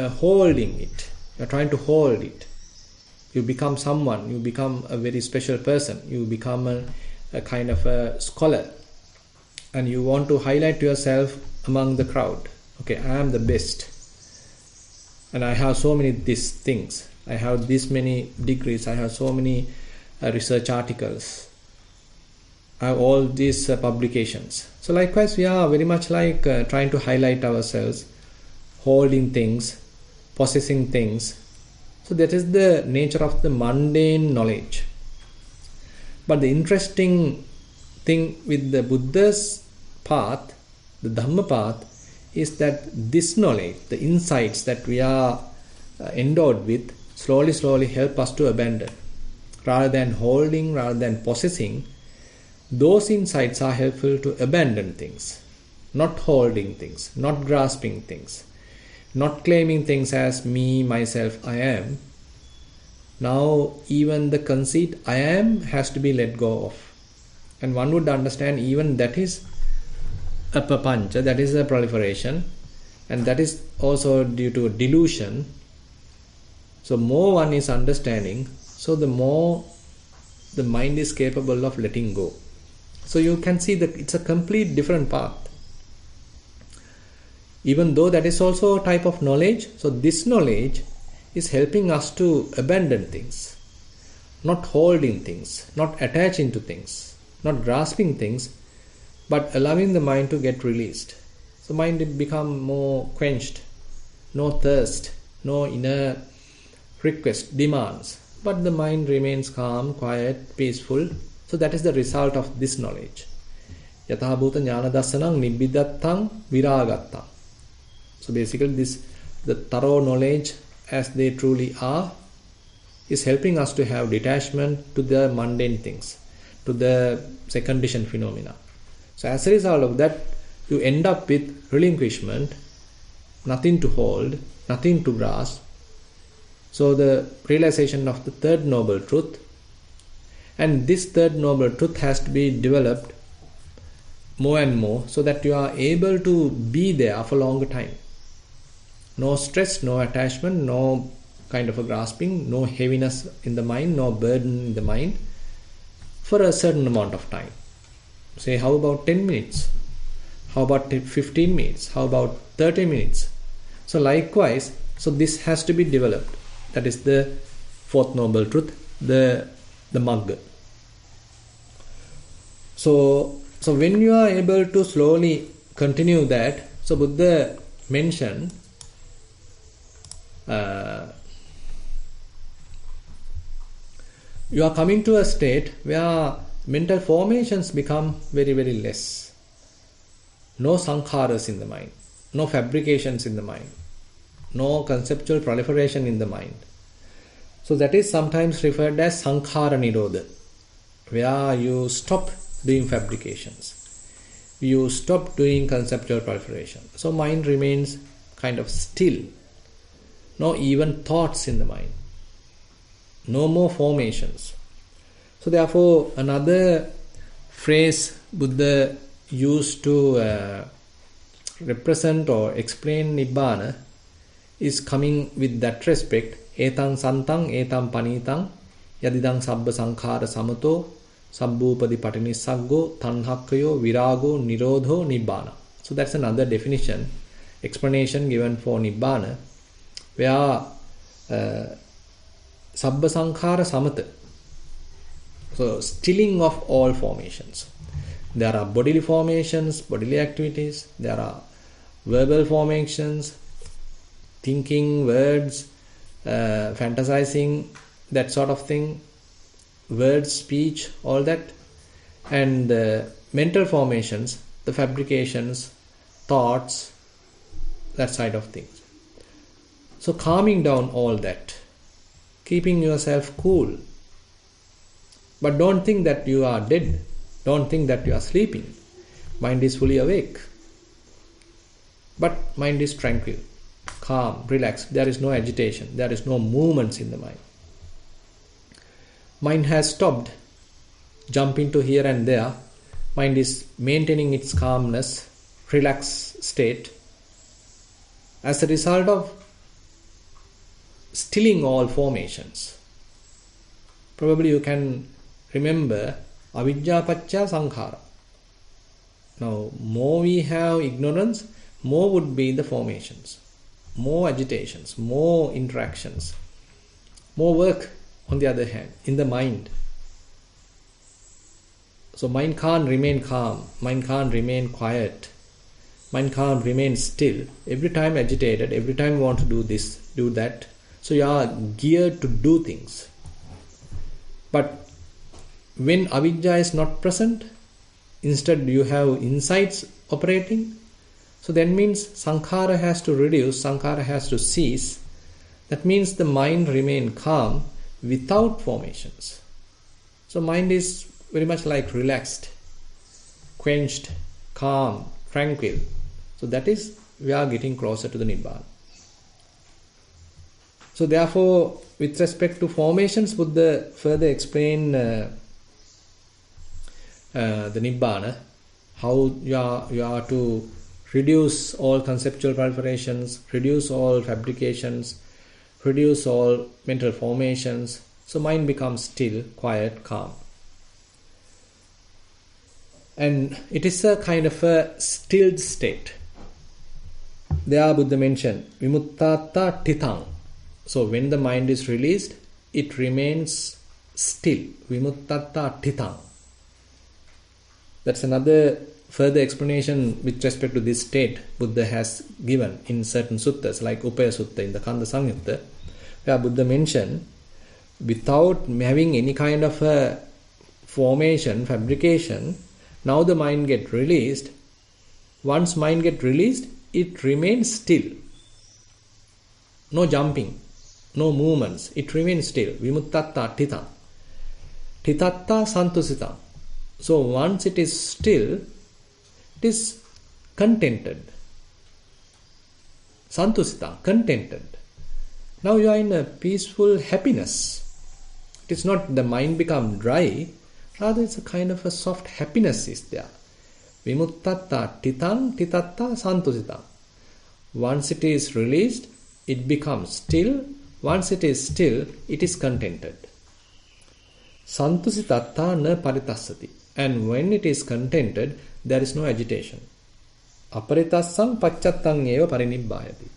holding it, you are trying to hold it. You become someone, you become a very special person, you become a kind of a scholar, and you want to highlight yourself among the crowd. Okay, I am the best, and I have so many these things, I have this many degrees, I have so many research articles, I have all these publications. So likewise we are very much like trying to highlight ourselves, holding things, possessing things. So that is the nature of the mundane knowledge. But the interesting thing with the Buddha's path, the Dhamma path, is that this knowledge, the insights that we are endowed with, slowly help us to abandon. Rather than holding, rather than possessing, those insights are helpful to abandon things. Not holding things, not grasping things, not claiming things as me, myself, I am. Now even the conceit I am has to be let go of. And one would understand even that is a papancha, that is a proliferation, and that is also due to delusion. So more one is understanding, so the more the mind is capable of letting go. So you can see that it's a complete different path. Even though that is also a type of knowledge, so this knowledge is helping us to abandon things, not holding things, not attaching to things, not grasping things, but allowing the mind to get released. So mind will become more quenched, no thirst, no inner request, demands, but the mind remains calm, quiet, peaceful. So that is the result of this knowledge. Yatha bhuta jnana dasanam nibbidattang viragattang. So basically the thorough knowledge as they truly are is helping us to have detachment to the mundane things, to the second condition phenomena. So as a result of that, you end up with relinquishment, nothing to hold, nothing to grasp. So the realization of the third noble truth, and this third noble truth has to be developed more and more so that you are able to be there for a longer time. No stress, no attachment, no kind of a grasping, no heaviness in the mind, no burden in the mind for a certain amount of time. Say, how about 10 minutes? How about 15 minutes? How about 30 minutes? So likewise, so this has to be developed. That is the fourth noble truth, the Magga. So when you are able to slowly continue that, so Buddha mentioned you are coming to a state where mental formations become very, very less. No sankharas in the mind, no fabrications in the mind, no conceptual proliferation in the mind. So that is sometimes referred as sankhara nirodha, where you stop doing fabrications, you stop doing conceptual proliferation. So mind remains kind of still, no even thoughts in the mind, no more formations. So therefore another phrase Buddha used to represent or explain Nibbana is coming with that respect. Etang santang etang panitang yadidang sabba sankhara samato sabbupadi patinissaggo tanhakkayo virago nirodho nibbana. So that's another definition, explanation given for Nibbana, where sabba sankhara samata, so stilling of all formations. There are bodily formations, bodily activities, there are verbal formations, thinking, words, fantasizing, that sort of thing, words, speech, all that, and mental formations, the fabrications, thoughts, that side of things. So calming down all that, keeping yourself cool. But don't think that you are dead. Don't think that you are sleeping. Mind is fully awake. But mind is tranquil, calm, relaxed. There is no agitation. There is no movements in the mind. Mind has stopped jumping to here and there. Mind is maintaining its calmness, relaxed state. As a result of stilling all formations. Probably you can remember avidya paccaya sankhara. Now, more we have ignorance, more would be the formations, more agitations, more interactions, more work on the other hand, in the mind. So mind can't remain calm, mind can't remain quiet, mind can't remain still. Every time agitated, every time you want to do this, do that. So you are geared to do things. But when avidya is not present, instead you have insights operating. So that means sankhara has to reduce, sankhara has to cease. That means the mind remain calm without formations. So mind is very much like relaxed, quenched, calm, tranquil. So that is, we are getting closer to the Nibbana. So therefore, with respect to formations, Buddha further explain the Nibbana, how you are to reduce all conceptual proliferations, reduce all fabrications, reduce all mental formations. So mind becomes still, quiet, calm. And it is a kind of a stilled state. There Buddha mentioned vimuttata tithang. So when the mind is released, it remains still. Vimuttata tithang. That's another further explanation with respect to this state Buddha has given in certain suttas, like Upaya Sutta in the Kanda Samyutta, where Buddha mentioned, without having any kind of a formation, fabrication, now the mind gets released. Once mind gets released, it remains still. No jumping, no movements. It remains still. Vimuttatta titham. Titatta santusitam. So once it is still, it is contented. Santusita, contented. Now you are in a peaceful happiness. It is not the mind become dry, rather it's a kind of a soft happiness is there. Vimuttatta titang titatta santusita. Once it is released, it becomes still. Once it is still, it is contented. Santusitatta na paritassati. And when it is contented, there is no agitation. Aparitassang pacchattang eva parinibbayati.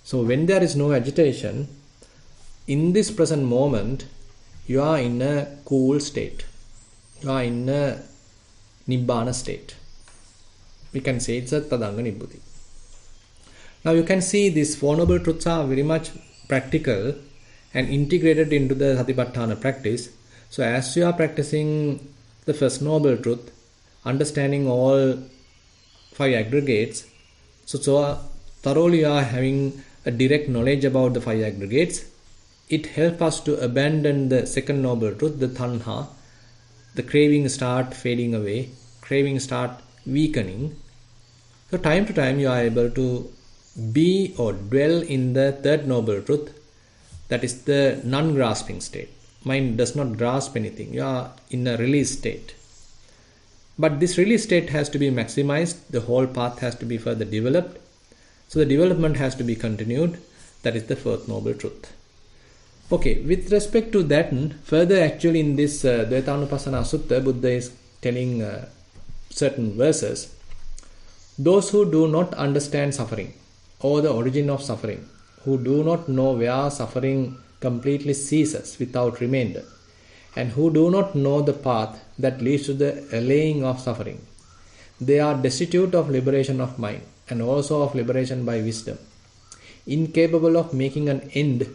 So when there is no agitation, in this present moment, you are in a cool state. You are in a nibbana state. We can say it's a tadanga nibbhuti. Now you can see these Four Noble Truths are very much practical and integrated into the Satipatthana practice. So as you are practicing the First Noble Truth, understanding all five aggregates, so thoroughly you are having a direct knowledge about the five aggregates, it helps us to abandon the Second Noble Truth, the Tanha. The craving start fading away, craving start weakening. So time to time you are able to be or dwell in the Third Noble Truth, that is the non-grasping state. Mind does not grasp anything. You are in a release state. But this release state has to be maximized. The whole path has to be further developed. So the development has to be continued. That is the Fourth Noble Truth. Okay, with respect to that, further actually in this Dvayatanupassana Sutta, Buddha is telling certain verses. Those who do not understand suffering or the origin of suffering, who do not know where suffering completely ceases without remainder, and who do not know the path that leads to the allaying of suffering, they are destitute of liberation of mind and also of liberation by wisdom. Incapable of making an end,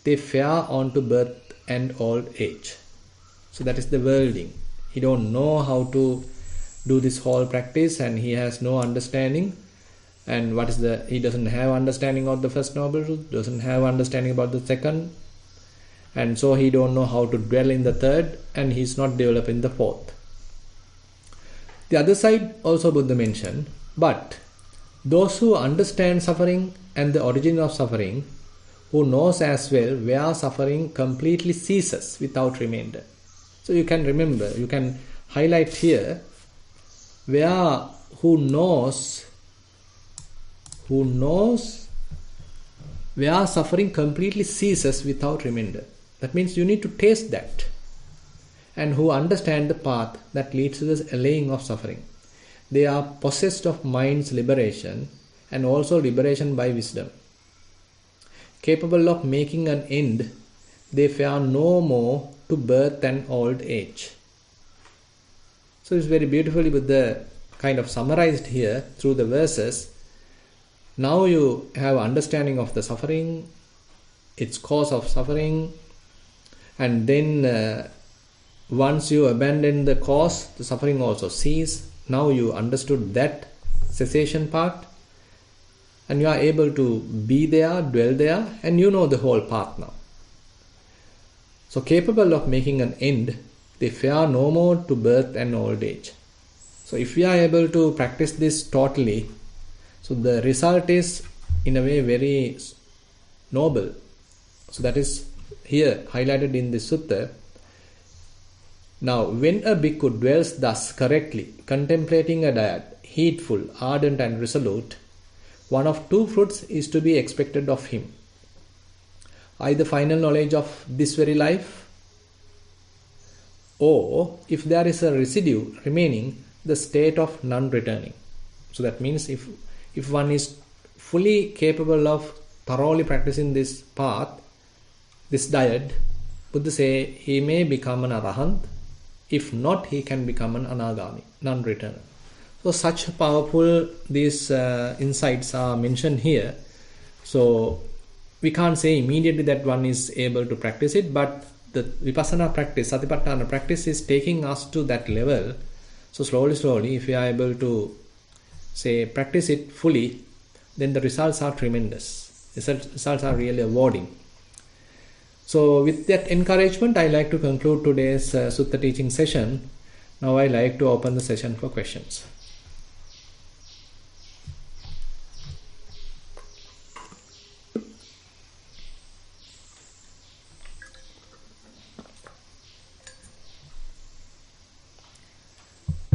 they fare on to birth and old age. So that is the worldling. He don't know how to do this whole practice and he has no understanding. And he doesn't have understanding of the First Noble Truth, doesn't have understanding about the second. and so he don't know how to dwell in the third, and he's not developing the fourth. The other side also Buddha mentioned, but those who understand suffering and the origin of suffering, who knows as well where suffering completely ceases without remainder. So you can remember, you can highlight here, where who knows where suffering completely ceases without remainder. That means you need to taste that. And who understand the path that leads to the allaying of suffering. They are possessed of mind's liberation and also liberation by wisdom. Capable of making an end, they fear no more to birth and old age. So it's very beautifully Buddha kind of summarized here through the verses. Now you have understanding of the suffering, its cause of suffering, and then once you abandon the cause, the suffering also ceases. Now you understood that cessation part, and you are able to be there, dwell there, and you know the whole path now. So capable of making an end, they fear no more to birth and old age. So if we are able to practice this totally, so the result is in a way very noble. So that is here highlighted in the sutta. Now, when a bhikkhu dwells thus correctly, contemplating a diet, heedful, ardent and resolute, one of two fruits is to be expected of him. Either final knowledge of this very life, or if there is a residue remaining, the state of non-returning. So that means if one is fully capable of thoroughly practicing this path, this diet, Buddha say he may become an arahant. If not, he can become an anagami, non-returner. So such powerful these insights are mentioned here. So we can't say immediately that one is able to practice it, but the vipassana practice, satipatthana practice is taking us to that level. So slowly, if we are able to say practice it fully, then the results are tremendous. Results are really rewarding. So with that encouragement, I like to conclude today's Sutta teaching session. Now I like to open the session for questions.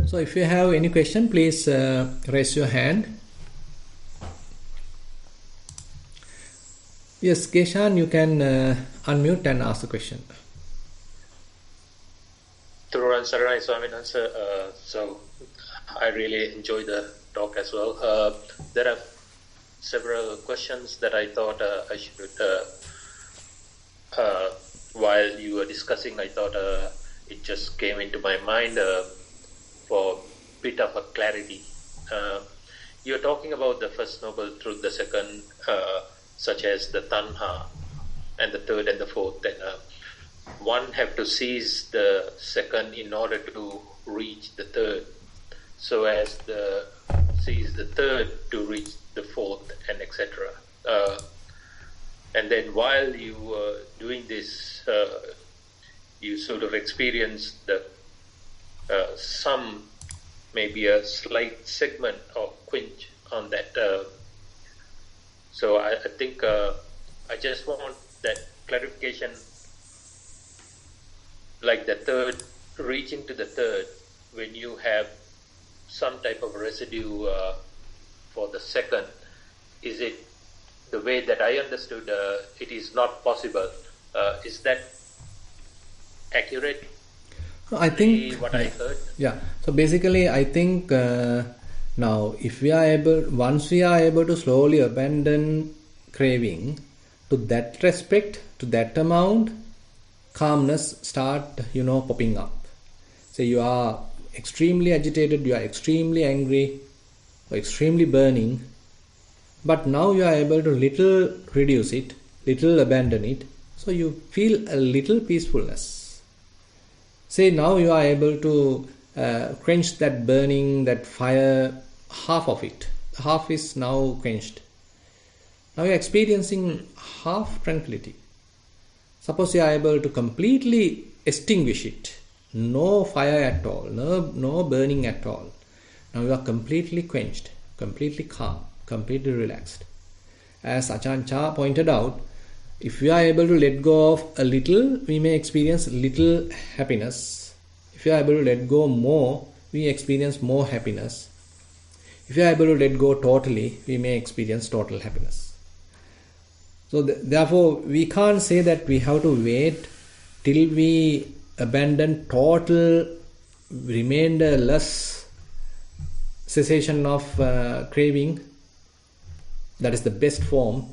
So if you have any question, please raise your hand. Yes, Keshan, you can unmute and ask the question. Thero and Saranai Swaminathan, so I really enjoyed the talk as well. There are several questions that I thought I should, while you were discussing, I thought it just came into my mind for a bit of a clarity. You're talking about the first noble truth, the second, such as the tanha, and the third and the fourth. And one have to seize the second in order to reach the third, so as the seize the third to reach the fourth, and etc. And then while you were doing this, you sort of experienced the some, maybe a slight segment or quench on that. So I think I just want that clarification, like the third, reaching to the third, when you have some type of residue for the second, is it the way that I understood it is not possible? Is that accurate? I think what I heard. Yeah. So basically, I think now, if we are able, once we are able to slowly abandon craving, to that respect, to that amount, calmness start, popping up. So you are extremely agitated, you are extremely angry, or extremely burning, but now you are able to little reduce it, little abandon it, so you feel a little peacefulness. Say now you are able to quench that burning, that fire, half of it. Half is now quenched. Now you are experiencing half tranquility. Suppose you are able to completely extinguish it, no fire at all, no burning at all. Now you are completely quenched, completely calm, completely relaxed. As Ajahn Chah pointed out, if we are able to let go of a little, we may experience little happiness. If we are able to let go more, we experience more happiness. If we are able to let go totally, we may experience total happiness. So therefore, we can't say that we have to wait till we abandon total, remainder-less cessation of craving. That is the best form.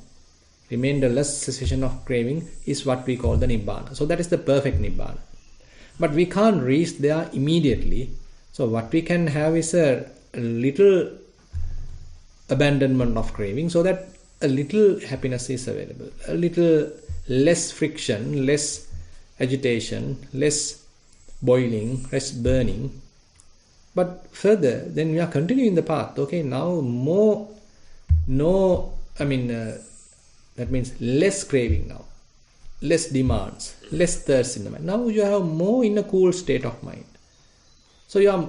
Remainder-less cessation of craving is what we call the Nibbana. So that is the perfect Nibbana. But we can't reach there immediately. So what we can have is a little abandonment of craving, so that a little happiness is available, a little less friction, less agitation, less boiling, less burning. But further, then we are continuing the path. Okay, now that means less craving now, less demands, less thirst in the mind. Now you have more in a cool state of mind. So you are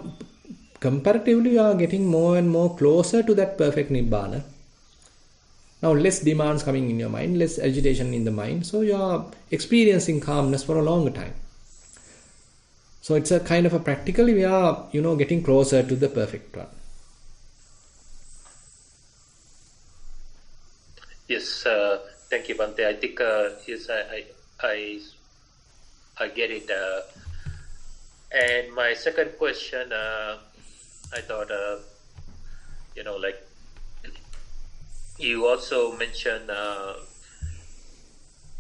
comparatively you are getting more and more closer to that perfect Nibbana. Now less demands coming in your mind, less agitation in the mind. So you are experiencing calmness for a longer time. So it's a kind of a practically we are, getting closer to the perfect one. Yes, thank you, Bhante. I think yes, I get it. And my second question, I thought, like you also mentioned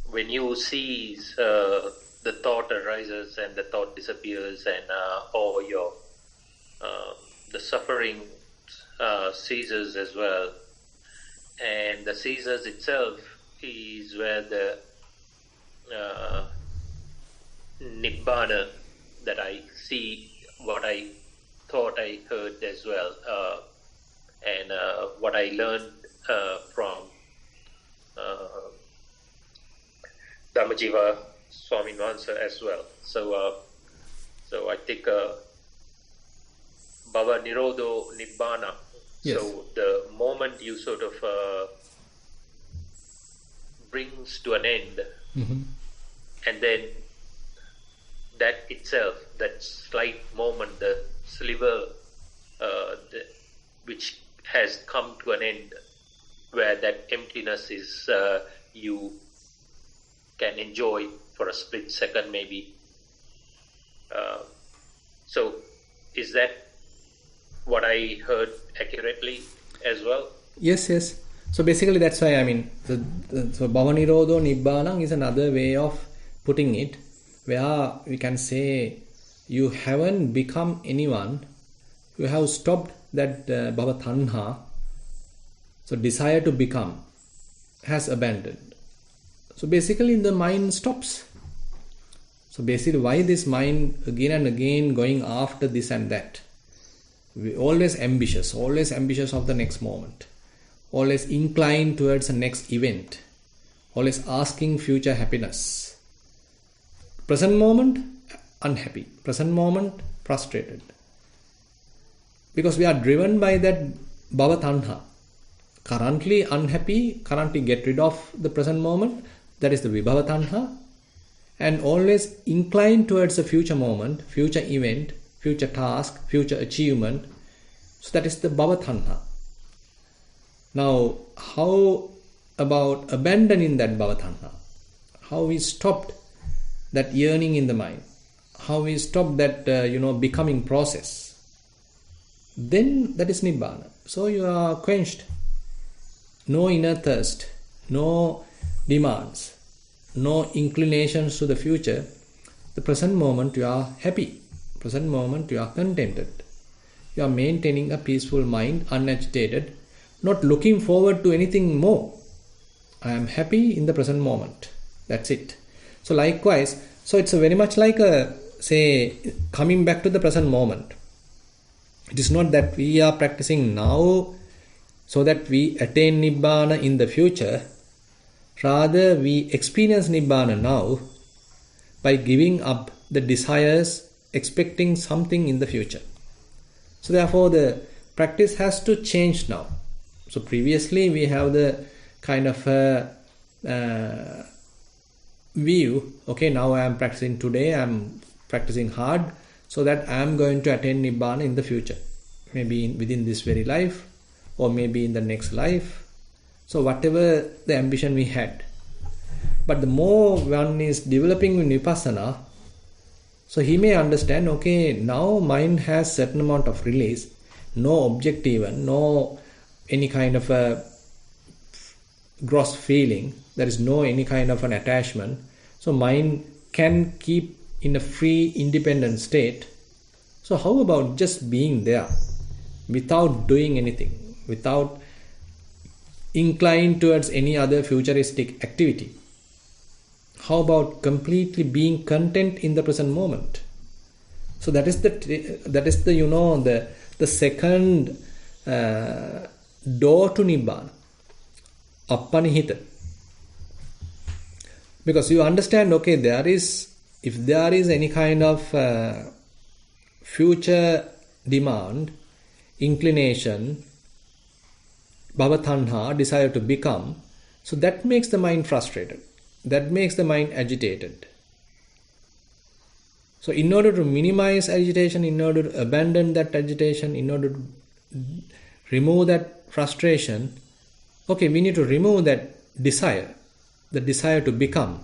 when you see the thought arises and the thought disappears, and or your the suffering ceases as well. And the ceases itself is where the Nibbana that I see, what I thought I heard as well, and what I learned from Dhammajiva Swamin Vansa as well. So I think Bhava Nirodho Nibbana. Yes. So the moment you sort of brings to an end, and then that itself, that slight moment, the sliver which has come to an end, where that emptiness is, you can enjoy for a split second maybe. So is that what I heard accurately as well? Yes. So basically that's why so Bhava Nirodho Nibbana is another way of putting it, where we can say you haven't become anyone, you have stopped that Bhava Tanha, so desire to become has abandoned. So basically the mind stops. So basically why this mind again and again going after this and that? We always ambitious of the next moment, always inclined towards the next event, always asking future happiness. Present moment, unhappy. Present moment, frustrated. Because we are driven by that Bhava Tanha. Currently unhappy, currently get rid of the present moment, that is the Vibhava Tanha. And always inclined towards the future moment, future event, future task, future achievement. So that is the Bhava Tanha. Now, how about abandoning that Bhava Tanha? How we stopped that yearning in the mind? How we stopped that, becoming process? Then that is Nibbana. So you are quenched. No inner thirst, no demands, no inclinations to the future. The present moment you are happy. Present moment you are contented. You are maintaining a peaceful mind, unagitated, not looking forward to anything more. I am happy in the present moment. That's it. So likewise, so it's very much like coming back to the present moment. It is not that we are practicing now so that we attain Nibbana in the future. Rather, we experience Nibbana now by giving up the desires, expecting something in the future. So therefore the practice has to change now. So previously we have the kind of view, okay, now I am practicing today, I am practicing hard so that I am going to attain Nibbana in the future. Maybe within this very life or maybe in the next life. So whatever the ambition we had. But the more one is developing Vipassana, so he may understand, okay, now mind has certain amount of release, no objective, no any kind of a gross feeling, there is no any kind of an attachment. So mind can keep in a free, independent state. So how about just being there without doing anything, without inclined towards any other futuristic activity? How about completely being content in the present moment? So that is the the second door to Nibbana, Appanihita. Because you understand, okay, if there is any kind of future demand, inclination, bhavatanha, desire to become, so that makes the mind frustrated. That makes the mind agitated. So in order to minimize agitation, in order to abandon that agitation, in order to remove that frustration, okay, we need to remove that desire, the desire to become.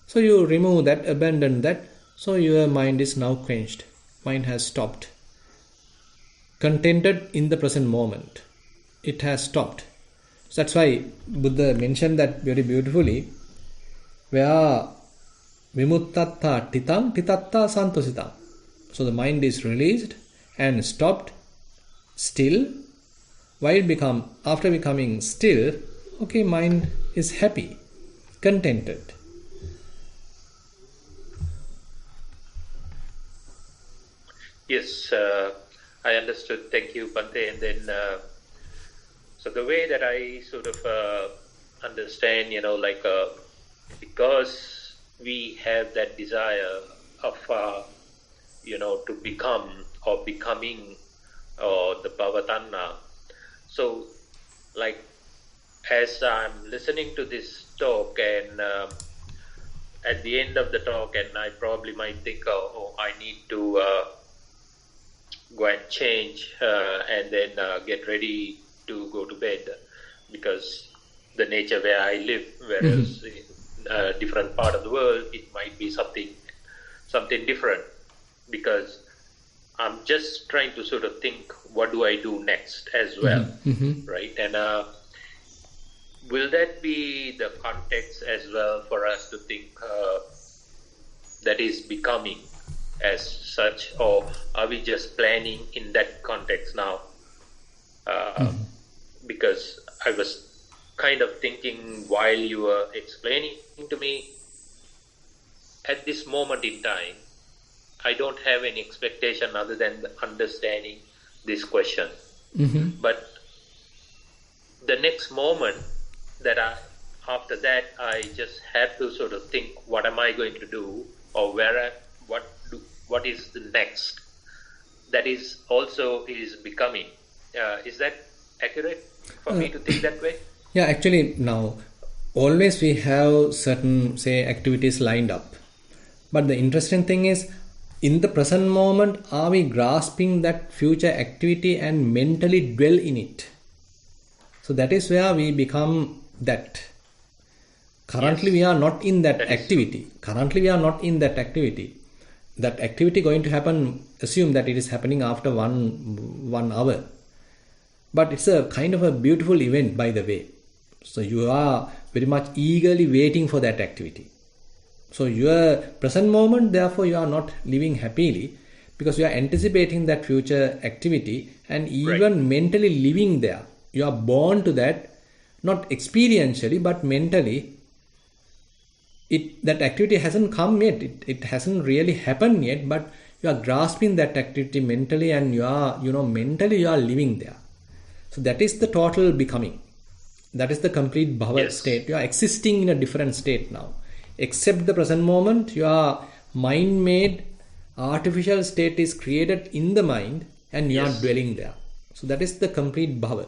So you remove that, abandon that, so your mind is now quenched. Mind has stopped. Contented in the present moment. It has stopped. So that's why Buddha mentioned that very beautifully, where vimuttatta titam titatta santositam. So the mind is released and stopped, still, after becoming still, okay, mind is happy, contented. Yes, I understood. Thank you, Bhante. And then, so the way that I sort of understand, because we have that desire of, to become or becoming, or the bhavatanha. So, like, as I'm listening to this talk and at the end of the talk, and I probably might think, I need to go and change and then get ready to go to bed, because the nature where I live, whereas in a different part of the world, it might be something different, because I'm just trying to sort of think, what do I do next as well, right? And will that be the context as well for us to think that is becoming as such, or are we just planning in that context now? Because I was kind of thinking while you were explaining to me, at this moment in time, I don't have any expectation other than understanding this question. But the next moment after that, I just have to sort of think, what am I going to do, or what is the next? That is also is becoming. Is that accurate for me to think that way? Yeah, actually now always we have certain, say, activities lined up. But the interesting thing is, in the present moment, are we grasping that future activity and mentally dwell in it? So that is where we become that. Currently we are not in that activity. Currently we are not in that activity. That activity going to happen, assume that it is happening after one hour. But it's a kind of a beautiful event, by the way. So you are very much eagerly waiting for that activity. So your present moment, therefore you are not living happily, because you are anticipating that future activity and even mentally living there. You are born to that, not experientially but mentally. That activity hasn't come yet. It hasn't really happened yet, but you are grasping that activity mentally, and you are, mentally you are living there. So that is the total becoming. That is the complete bhava state. You are existing in a different state now. accept the present moment, your mind-made artificial state is created in the mind and you are dwelling there. So that is the complete bhava.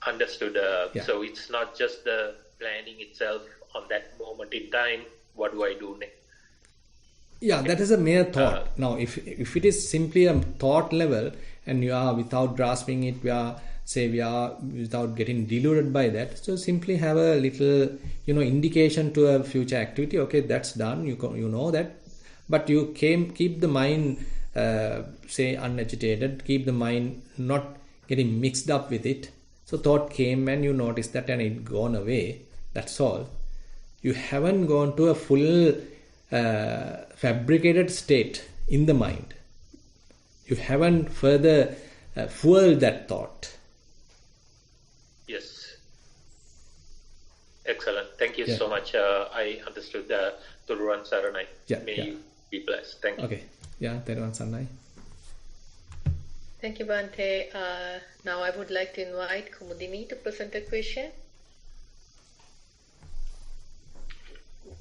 Understood. So it's not just the planning itself on that moment in time. What do I do next? Yeah, that is a mere thought. Now, if it is simply a thought level and you are without grasping it, we are without getting deluded by that. So simply have a little, indication to a future activity. Okay, that's done. You know that, but you keep the mind, unagitated. Keep the mind not getting mixed up with it. So thought came and you noticed that and it gone away. That's all. You haven't gone to a full fabricated state in the mind. You haven't further fueled that thought. Yes. Excellent. Thank you so much. I understood the Turuan Saranai. May you be blessed. Thank you. Okay. Yeah, Thero Saranai. Thank you, Bhante. Now I would like to invite Kumudini to present a question.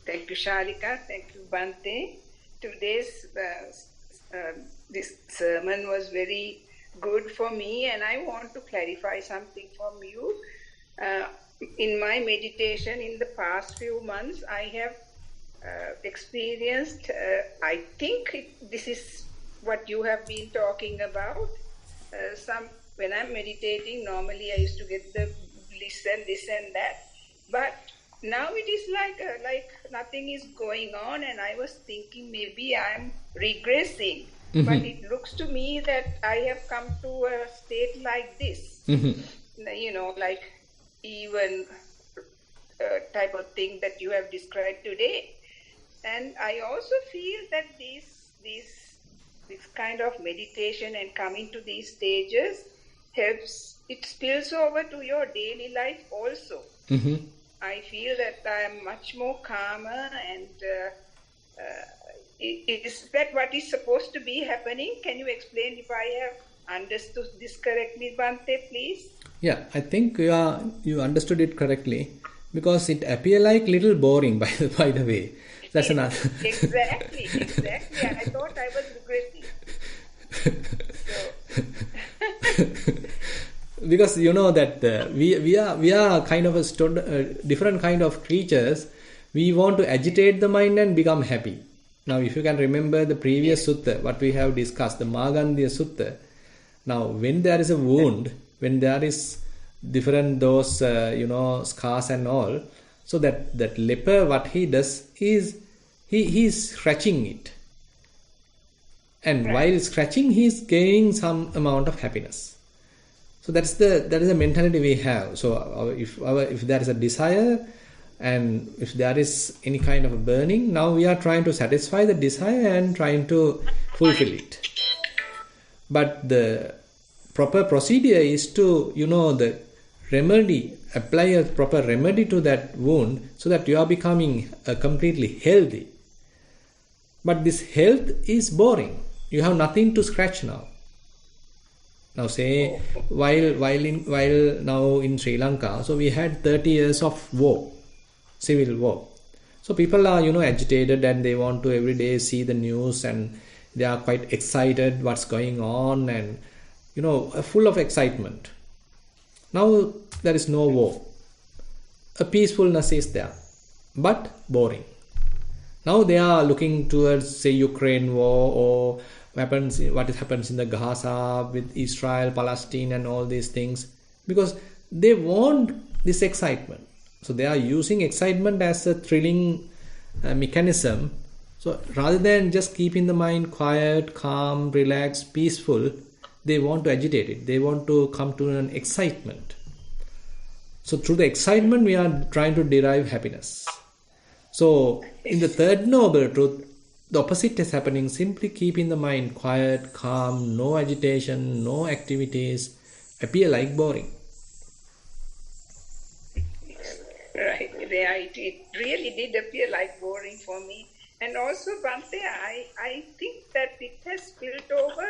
Thank you, Sharika. Thank you, Bhante. Today's this sermon was very good for me, and I want to clarify something from you. In my meditation in the past few months, I have experienced, I think this is what you have been talking about. When I'm meditating, normally I used to get the bliss and this and that. But now it is like nothing is going on, and I was thinking maybe I'm regressing. Mm-hmm. But it looks to me that I have come to a state like this. Mm-hmm. Like even type of thing that you have described today. And I also feel that this kind of meditation and coming to these stages helps, it spills over to your daily life also. Mm-hmm. I feel that I am much more calmer, and is that what is supposed to be happening? Can you explain if I have understood this correctly, Bhante, please? Yeah, I think you understood it correctly, because it appears like little boring by the way. That's another. Exactly. I thought I was regressing. Because that we are kind of a different kind of creatures. We want to agitate the mind and become happy. Now, if you can remember the previous sutta, what we have discussed, the Magandhya Sutta. Now, when there is a wound, when there is different those scars and all, so that leper, what he does is he is scratching it, and while scratching, he is gaining some amount of happiness. So that is the mentality we have. So if there is a desire, and if there is any kind of a burning, now we are trying to satisfy the desire and trying to fulfill it. But the proper procedure is to the remedy, apply a proper remedy to that wound, so that you are becoming completely healthy. But this health is boring. You have nothing to scratch now. Now say while now in Sri Lanka, so we had 30 years of war, civil war. So people are agitated, and they want to every day see the news, and they are quite excited what's going on, and full of excitement. Now there is no war. A peacefulness is there, but boring. Now they are looking towards, say, Ukraine war, or what happens in the Gaza with Israel, Palestine, and all these things, because they want this excitement. So they are using excitement as a thrilling mechanism. So rather than just keeping the mind quiet, calm, relaxed, peaceful, they want to agitate it. They want to come to an excitement. So through the excitement, we are trying to derive happiness. So in the third noble truth, the opposite is happening. Simply keeping the mind quiet, calm, no agitation, no activities, appear like boring. Right. It really did appear like boring for me. And also, Bhante, I think that it has spilled over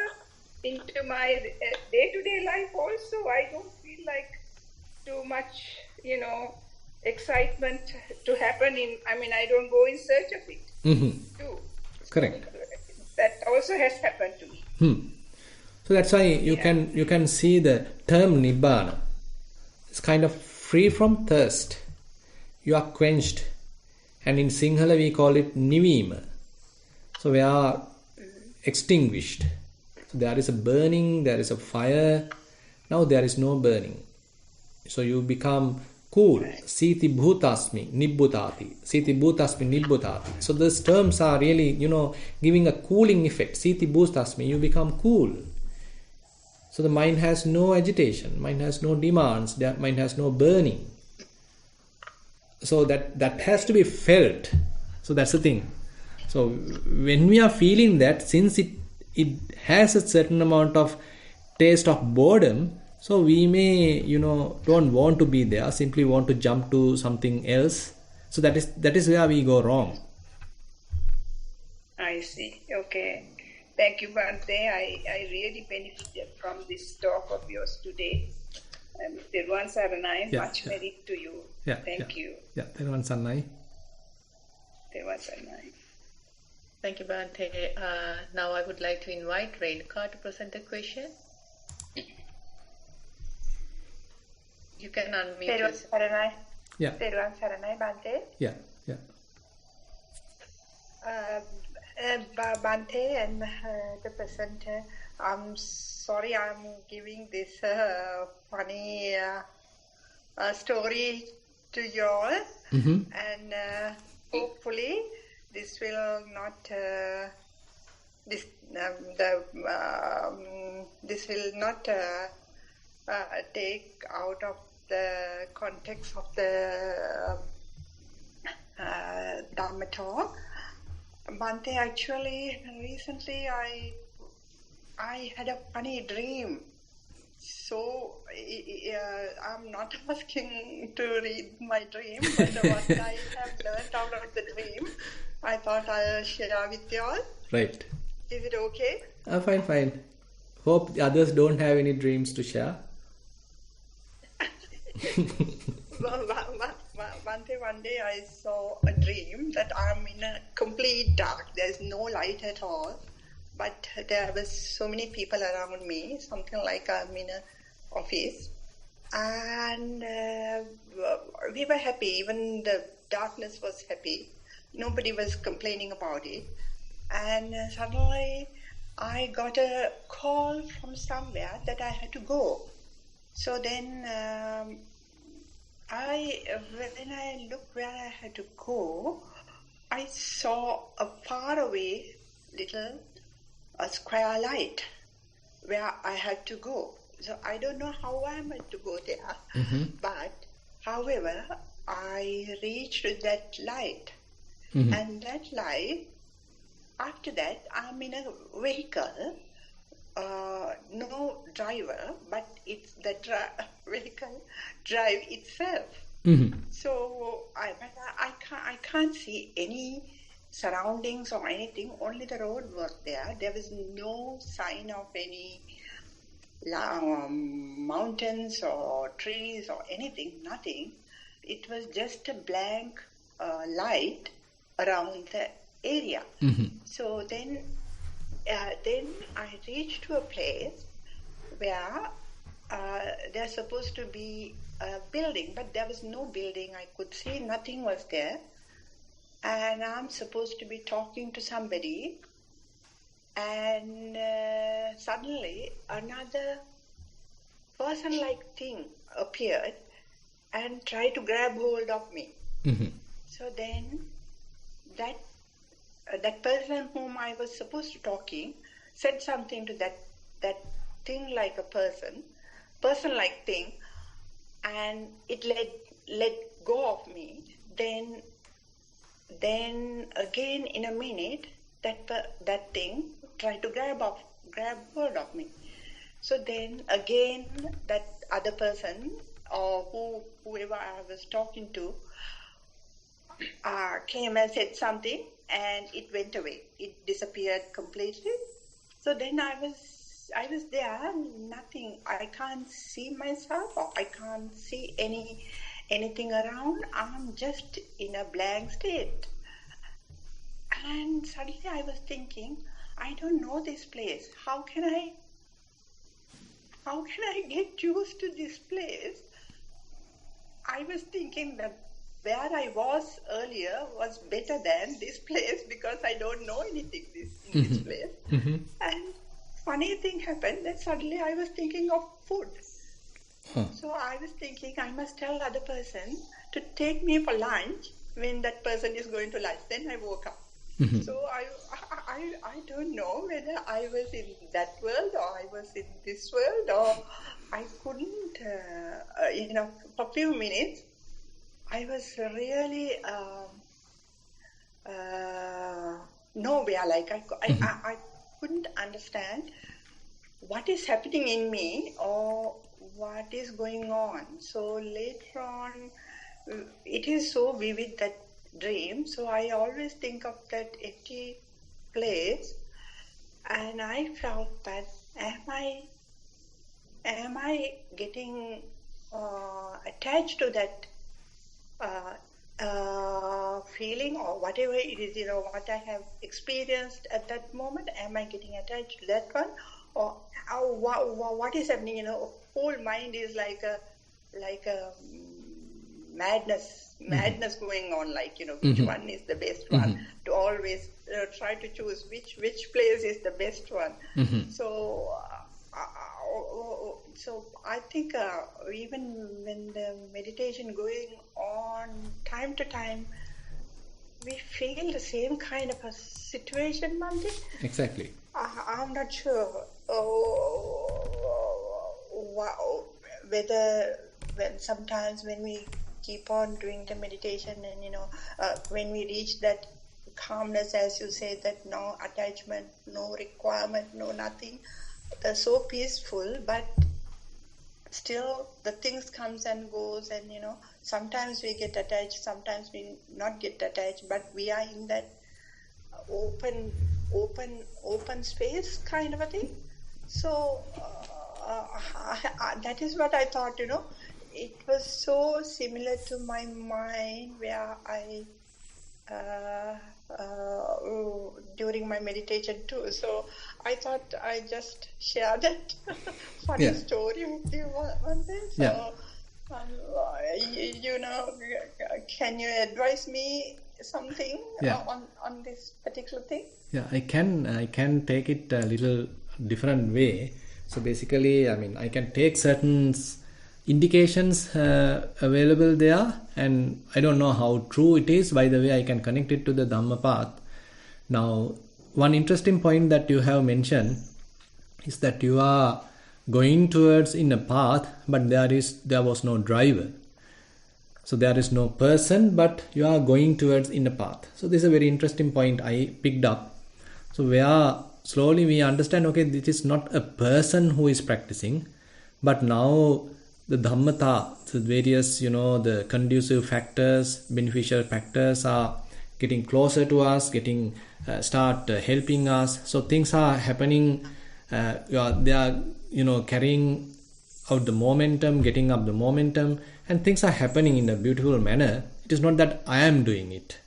into my day-to-day life also. I don't feel like too much, excitement to happen I don't go in search of it too. Correct. That also has happened to me. So that's why you can see the term Nibbana. It's kind of free from thirst. You are quenched. And in Sinhala we call it Nivima. So we are extinguished. So there is a burning, there is a fire. Now there is no burning. So you become cool. Siti bhutasmi nibbutati. Siti bhutasmi nibbutati. So these terms are really, giving a cooling effect. Siti bhutasmi, you become cool. So the mind has no agitation, mind has no demands, mind has no burning. So that has to be felt. So that's the thing. So when we are feeling that, since it has a certain amount of taste of boredom, so we may, don't want to be there, simply want to jump to something else. So that is where we go wrong. I see. Okay. Thank you, Bhante. I really benefited from this talk of yours today. Thero Saranai, much merit to you. Thank you. Yeah, Thero Saranai. Thero Saranai. Thank you, Bhante. Now I would like to invite Renuka to present a question. You can unmute Thero yourself. Saranai. Yeah. Thero Saranai, Bhante. Yeah. Bhante and the presenter, I'm sorry I'm giving this funny story to you all, and hopefully this will not this will not take out of the context of the Dhamma talk. Bhante, actually, recently I had a funny dream. So I'm not asking to read my dream, but what I have learned out of the dream, I thought I'll share with you all. Right. Is it okay? Fine. Hope the others don't have any dreams to share. One day I saw a dream that I'm in a complete dark. There's no light at all, but there was so many people around me, something like I'm in an office, and we were happy. Even the darkness was happy. Nobody was complaining about it. And suddenly I got a call from somewhere that I had to go. So then when I looked where I had to go, I saw a far away little square light where I had to go. So I don't know how I am to go there, but however, I reached that light. And that light, after that, I'm in a vehicle, no driver, but it's the vehicle drive itself. So I can't see any surroundings or anything. Only the road was there. There was no sign of any mountains or trees or anything. Nothing. It was just a blank light around the area. So then I reached to a place where there's supposed to be a building, but there was no building. I could see nothing was there. And I'm supposed to be talking to somebody, and suddenly another person-like thing appeared and tried to grab hold of me. So then that person whom I was supposed to talking said something to that thing like a person-like thing, and it let go of me. Then again in a minute, that thing tried to grab hold of me. So then again that other person or whoever I was talking to came and said something, and it went away. It disappeared completely. So then I was there, nothing. I can't see myself, or I can't see anything around. I'm just in a blank state. And suddenly I was thinking, I don't know this place. How can I get used to this place? I was thinking that where I was earlier was better than this place because I don't know anything in this place. And funny thing happened that suddenly I was thinking of food. So I was thinking I must tell other person to take me for lunch when that person is going to lunch. Then I woke up. So I don't know whether I was in that world or I was in this world, or I couldn't, for a few minutes, I was really nowhere. Like I couldn't understand what is happening in me or what is going on. So later on, it is so vivid, that dream. So I always think of that empty place, and I felt that am I getting attached to that feeling or whatever it is, what I have experienced at that moment? Am I getting attached to that one, or what is happening? Whole mind is like a madness going on, which one is the best one, to always try to choose which place is the best one. So I think even when the meditation going on, time to time we feel the same kind of a situation, Mante. Exactly. I'm not sure whether sometimes when we keep on doing the meditation and when we reach that calmness, as you say, that no attachment, no requirement, no nothing, so peaceful, but still the things comes and goes, and sometimes we get attached, sometimes we not get attached, but we are in that open space kind of a thing. So that is what I thought, it was so similar to my mind where I during my meditation too. So I thought I just share that funny story with you one day. So can you advise me something on this particular thing? Yeah, I can take it a little different way. So basically, I can take certain indications available there, and I don't know how true it is. By the way, I can connect it to the Dhamma path. Now, one interesting point that you have mentioned is that you are going towards in a path, but there was no driver. So there is no person, but you are going towards in a path. So this is a very interesting point I picked up. So where slowly we understand, okay, this is not a person who is practicing, but now the dhammata, the various, the conducive factors, beneficial factors are getting closer to us, start helping us. So things are happening, they are, carrying out the momentum, getting up the momentum, and things are happening in a beautiful manner. It is not that I am doing it.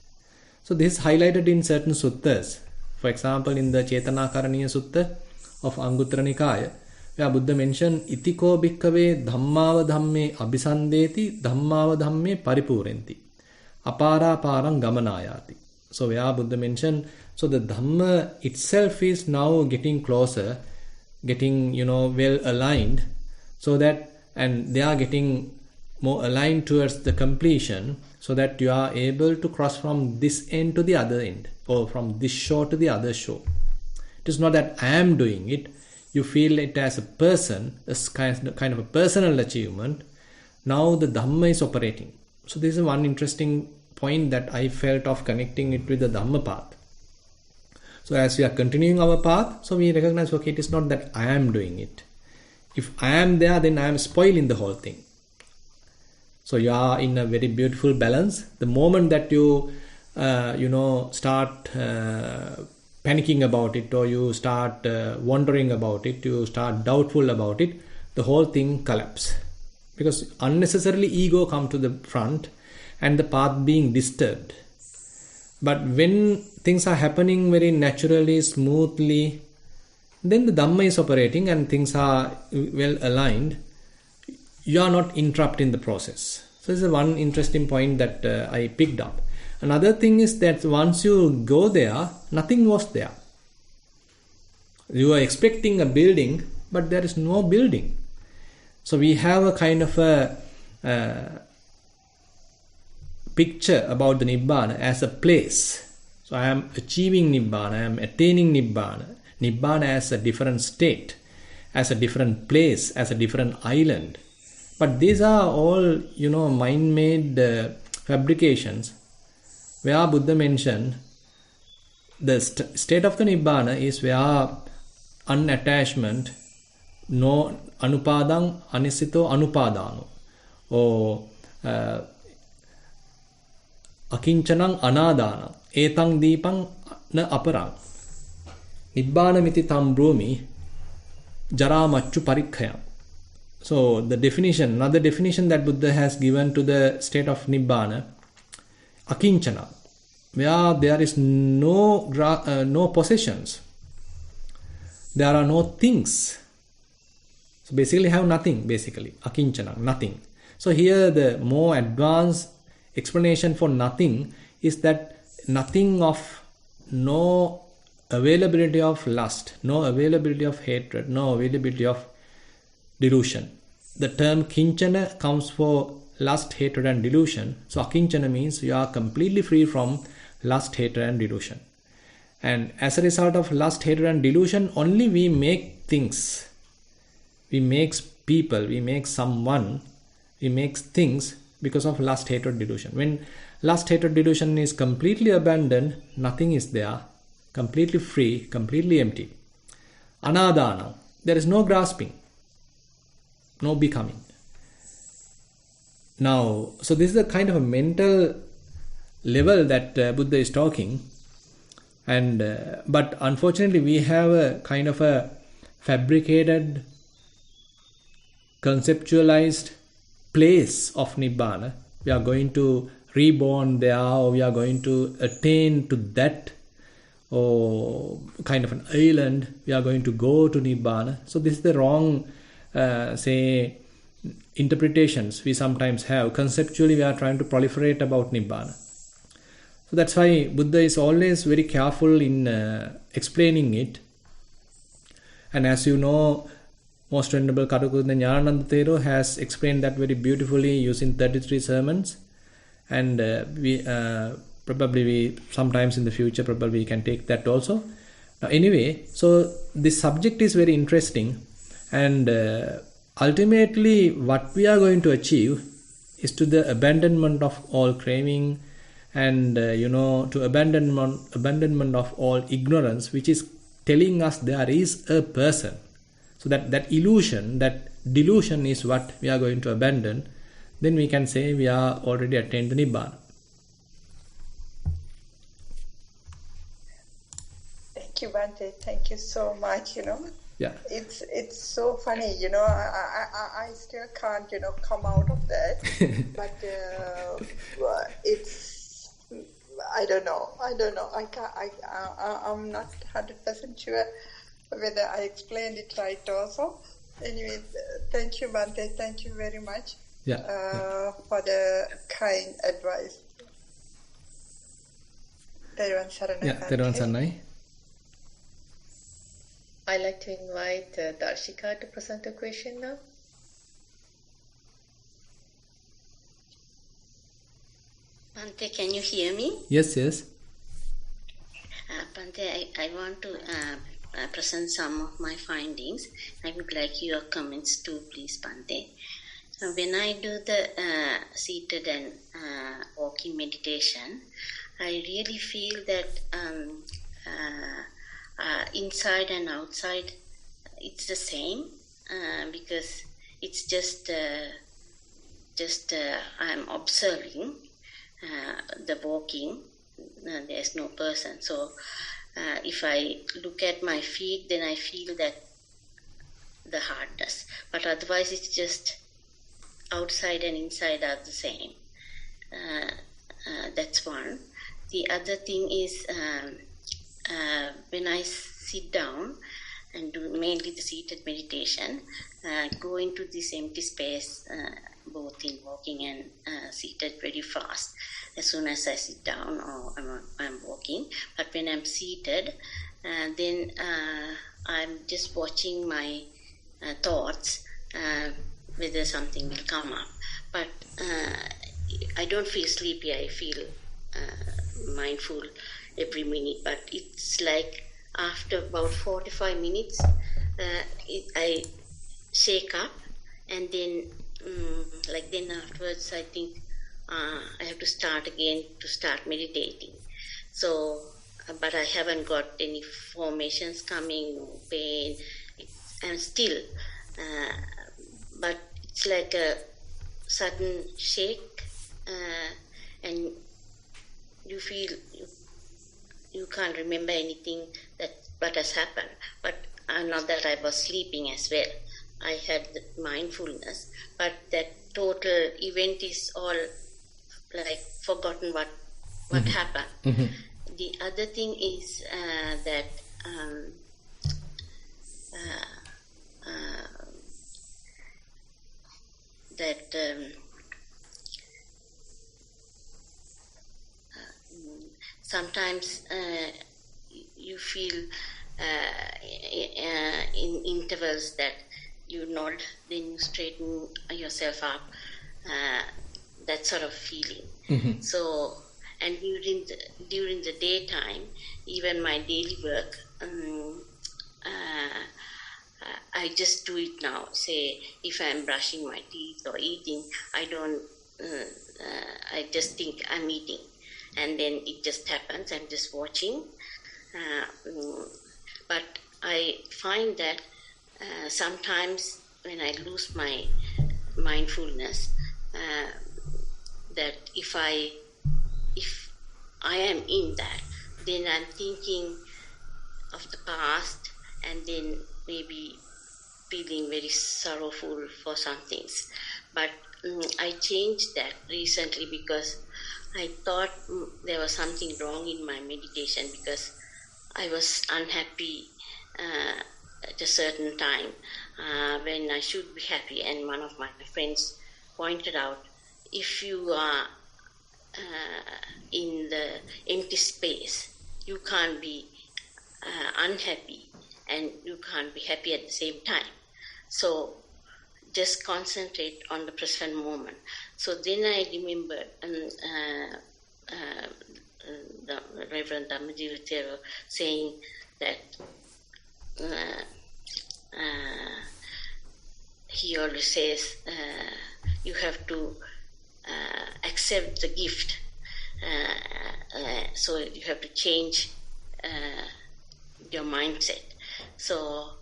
So this is highlighted in certain suttas. For example, in the Cetanakaraniya Sutta of Anguttara Nikaya, where Buddha mentioned, Itiko bhikkhave dhammava dhamme abhisandeti dhammava dhamme paripurenti apara parang gamanayati. So where Buddha mentioned, so the Dhamma itself is now getting closer, getting, well aligned, so that, and they are getting more aligned towards the completion, so that you are able to cross from this end to the other end, or from this shore to the other shore. It is not that I am doing it. You feel it as a person, as kind of a personal achievement. Now the Dhamma is operating. So this is one interesting point that I felt of connecting it with the Dhamma path. So as we are continuing our path, so we recognize, okay, it is not that I am doing it. If I am there, then I am spoiling the whole thing. So you are in a very beautiful balance. The moment that you, start panicking about it, or you start wondering about it, you start doubtful about it, the whole thing collapses. because unnecessarily ego come to the front and the path being disturbed. But when things are happening very naturally, smoothly, then the Dhamma is operating and things are well aligned. You are not interrupting the process. So this is one interesting point that I picked up. Another thing is that once you go there, nothing was there. You are expecting a building, but there is no building. So we have a kind of a picture about the Nibbana as a place. So I am achieving Nibbana, I am attaining Nibbana. Nibbana as a different state, as a different place, as a different island. But these are all, mind-made fabrications, where Buddha mentioned the state of the Nibbana is where unattachment, no anupadang, anisito anupadano, or akinchanang anadana, etang dipang na aparang. Nibbana miti tam brumi, jara machu parikhayam. So the definition, another definition that Buddha has given to the state of Nibbana, akinchana, where there is no possessions, there are no things. So basically have nothing, basically, akinchana, nothing. So here the more advanced explanation for nothing is that nothing of no availability of lust, no availability of hatred, no availability of delusion. The term kinchana comes for lust, hatred and delusion. So akinchana means you are completely free from lust, hatred and delusion. And as a result of lust, hatred and delusion, only we make things. We make people, we make someone, we make things because of lust, hatred, delusion. When lust, hatred, delusion is completely abandoned, nothing is there, completely free, completely empty. Anadana, there is no grasping, no becoming. Now, so this is a kind of a mental level that Buddha is talking. And but unfortunately we have a kind of a fabricated, conceptualized place of Nibbana. We are going to reborn there, or we are going to attain to that, or kind of an island, we are going to go to Nibbana. So this is the wrong, interpretations we sometimes have. Conceptually we are trying to proliferate about Nibbana. So that's why Buddha is always very careful in explaining it. And as you know, Most Venerable Kadakutta Gnanananda Thero has explained that very beautifully using 33 sermons. And we sometimes in the future probably we can take that also. Anyway, so this subject is very interesting, and ultimately what we are going to achieve is to the abandonment of all craving, and to abandonment of all ignorance, which is telling us there is a person. So that illusion, that delusion is what we are going to abandon. Then we can say we are already attained the Nibbana. Thank you, Bhante. Thank you so much. Yeah. It's so funny. I still can't come out of that. But it's, I don't know. I'm not 100% sure whether I explained it right also. Anyway, thank you, Bhante. Thank you very much for the kind advice. Thero Saranai. Yeah, Thero Saranai. I'd like to invite Darshika to present a question now. Bhante, can you hear me? Yes. Bhante, I want to present some of my findings. I would like your comments too, please, Bhante. When I do the seated and walking meditation, I really feel that inside and outside it's the same, because it's just I'm observing the walking. There's no person. So if I look at my feet, then I feel that the hardness. But otherwise it's just outside and inside are the same. That's one. The other thing is when I sit down and do mainly the seated meditation, go into this empty space, both in walking and seated very fast as soon as I sit down or I'm walking. But when I'm seated, then I'm just watching my thoughts, whether something will come up. But I don't feel sleepy, I feel mindful every minute. But it's like after about 45 minutes, I shake up, and then then afterwards I think I have to start again to start meditating. So, but I haven't got any formations coming, no pain. I'm still, but it's like a sudden shake, and you feel you can't remember anything that what has happened. But not that I was sleeping as well. I had the mindfulness, but that total event is all like forgotten what happened. Mm-hmm. The other thing is that sometimes you feel in intervals that you nod, then you straighten yourself up, that sort of feeling. Mm-hmm. So, and during the daytime, even my daily work, I just do it now. Say, if I'm brushing my teeth or eating, I don't, I just think I'm eating. And then it just happens, I'm just watching. But I find that sometimes when I lose my mindfulness, that if I am in that, then I'm thinking of the past, and then maybe feeling very sorrowful for some things. But I changed that recently because I thought there was something wrong in my meditation, because I was unhappy at a certain time when I should be happy. And one of my friends pointed out, if you are in the empty space, you can't be unhappy and you can't be happy at the same time. So just concentrate on the present moment. So then I remembered the Reverend Thero saying that he always says you have to accept the gift. So you have to change your mindset. So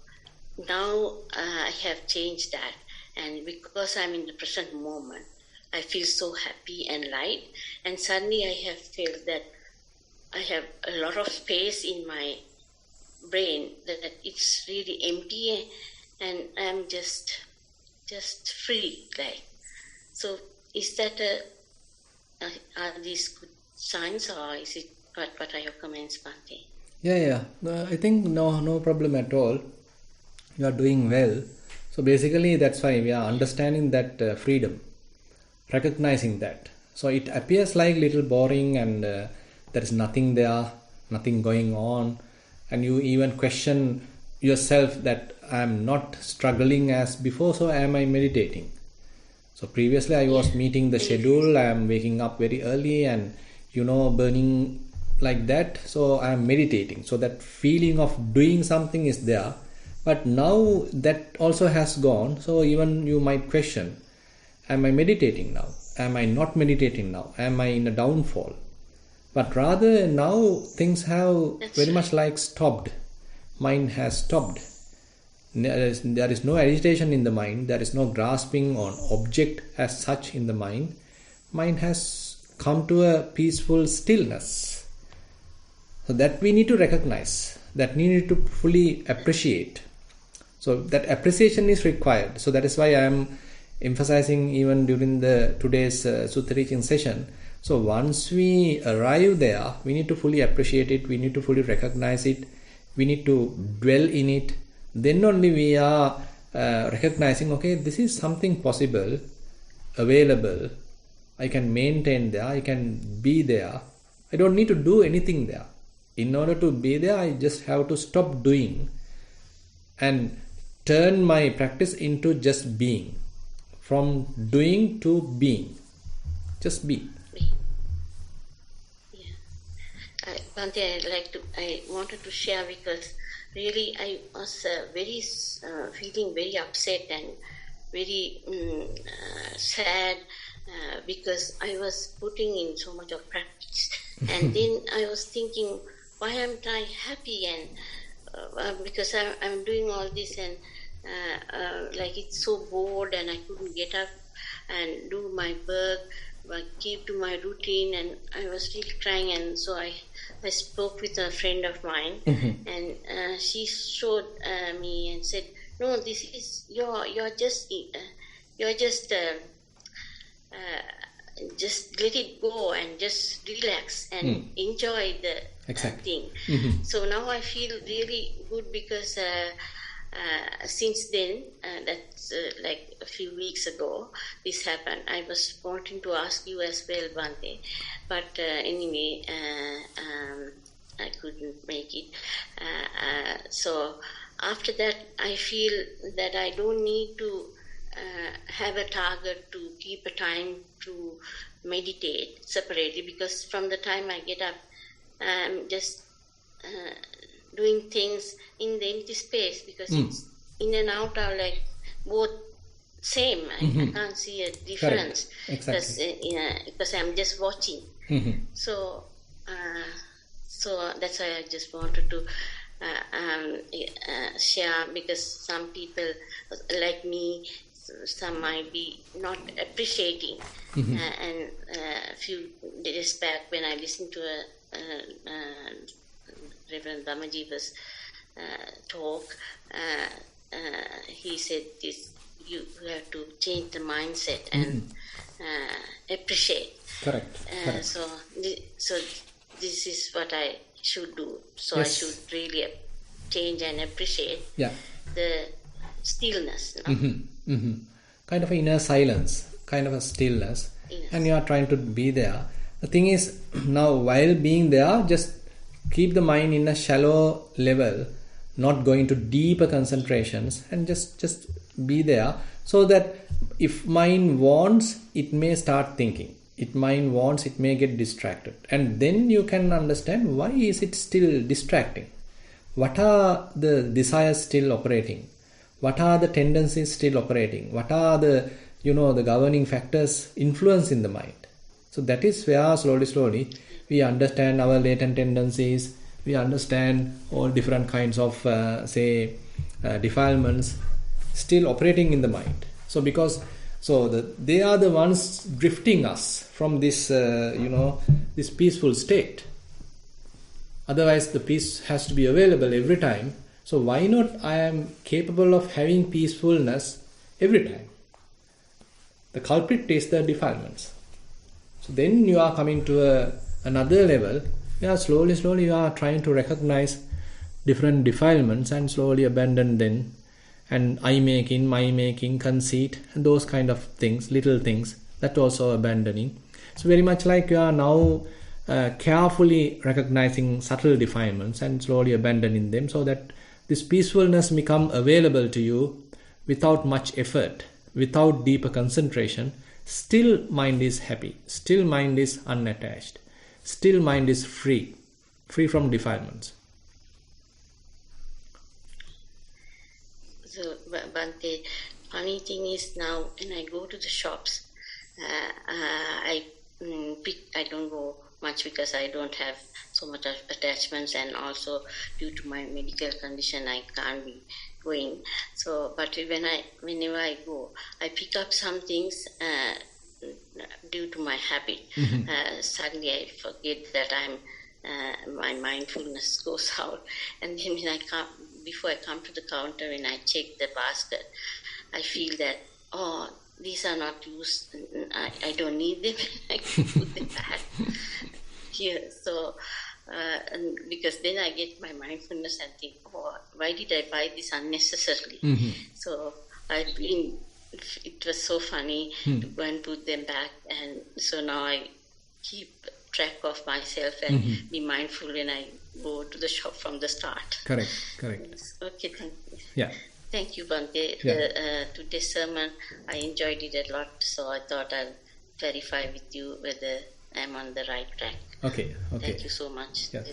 now I have changed that, and because I'm in the present moment, I feel so happy and light, and suddenly I have felt that I have a lot of space in my brain, that it's really empty, and I'm just free, like. So is that are these good signs, or is it, what are your comments, Bhante? Yeah. I think no problem at all. You are doing well. So basically that's why we are understanding that freedom, recognizing that. So it appears like little boring, and there is nothing there, nothing going on, and you even question yourself that I am not struggling as before, so am I meditating? So previously I was meeting the schedule, I am waking up very early and burning like that, so I am meditating. So that feeling of doing something is there, but now that also has gone. So even you might question, am I meditating now? Am I not meditating now? Am I in a downfall? But rather now things have very much like stopped. Mind has stopped. There is no agitation in the mind. There is no grasping on object as such in the mind. Mind has come to a peaceful stillness. So that we need to recognize, that we need to fully appreciate. So that appreciation is required. So that is why I am emphasizing even during the today's Sutta teaching session. So once we arrive there, we need to fully appreciate it, we need to fully recognize it, we need to dwell in it. Then only we are recognizing, okay, this is something possible, available, I can maintain there, I can be there. I don't need to do anything there. In order to be there, I just have to stop doing and turn my practice into just being. From doing to being. Just be. Yeah. One thing I wanted to share, because really I was feeling very upset and very sad because I was putting in so much of practice. And then I was thinking, why am I happy? And because I'm doing all this and like it's so bored and I couldn't get up and do my work, but keep to my routine, and I was really trying. And so I spoke with a friend of mine, and she showed me and said, no, this is you're just let it go and just relax and enjoy the thing. So now I feel really good because since then, that's like a few weeks ago, this happened. I was wanting to ask you as well, Bhante, but anyway, I couldn't make it. So after that, I feel that I don't need to have a target to keep a time to meditate separately, because from the time I get up, I'm just doing things in the empty space, because it's in and out are like both same. I can't see a difference. Exactly. Because I'm just watching. So that's why I just wanted to share, because some people like me, some might be not appreciating. And a few days back when I listened to Reverend Dhammajiva's talk, he said this: you have to change the mindset and appreciate. Correct. So this is what I should do. So Yes. I should really change and appreciate the stillness. No? Kind of an inner silence, kind of a stillness, and you are trying to be there. The thing is, now while being there, just keep the mind in a shallow level, not going to deeper concentrations, and just be there, so that if mind wants, it may start thinking. If mind wants, it may get distracted, and then you can understand why is it still distracting. What are the desires still operating? What are the tendencies still operating? What are the the governing factors influencing the mind? So that is where slowly we understand our latent tendencies. We understand all different kinds of defilements still operating in the mind. So they are the ones drifting us from this this peaceful state. Otherwise the peace has to be available every time. So why not I am capable of having peacefulness every time? The culprit is the defilements. So then you are coming to another level. Slowly you are trying to recognize different defilements and slowly abandon them. And I-making, my-making, conceit, and those kind of things, little things, that also abandoning. So very much like you are now carefully recognizing subtle defilements and slowly abandoning them, so that this peacefulness become available to you without much effort, without deeper concentration. Still mind is happy, still mind is unattached, still mind is free from defilements. So, Bhante, funny thing is now when I go to the shops, I don't go much because I don't have so much of attachments, and also due to my medical condition I can't be going. So, but whenever I go, I pick up some things due to my habit. Suddenly I forget that my mindfulness goes out, and then when before I come to the counter, when I check the basket, I feel that these are not used. I don't need them. I can put them back here. So, because then I get my mindfulness and think, oh, why did I buy this unnecessarily? So it was so funny to go and put them back. And so now I keep track of myself and be mindful when I go to the shop from the start. Correct. Okay, thank you. Yeah. Thank you, Bhante. Yeah. Today's sermon, I enjoyed it a lot, so I thought I'll verify with you whether I'm on the right track. Okay. Thank you so much. Yeah,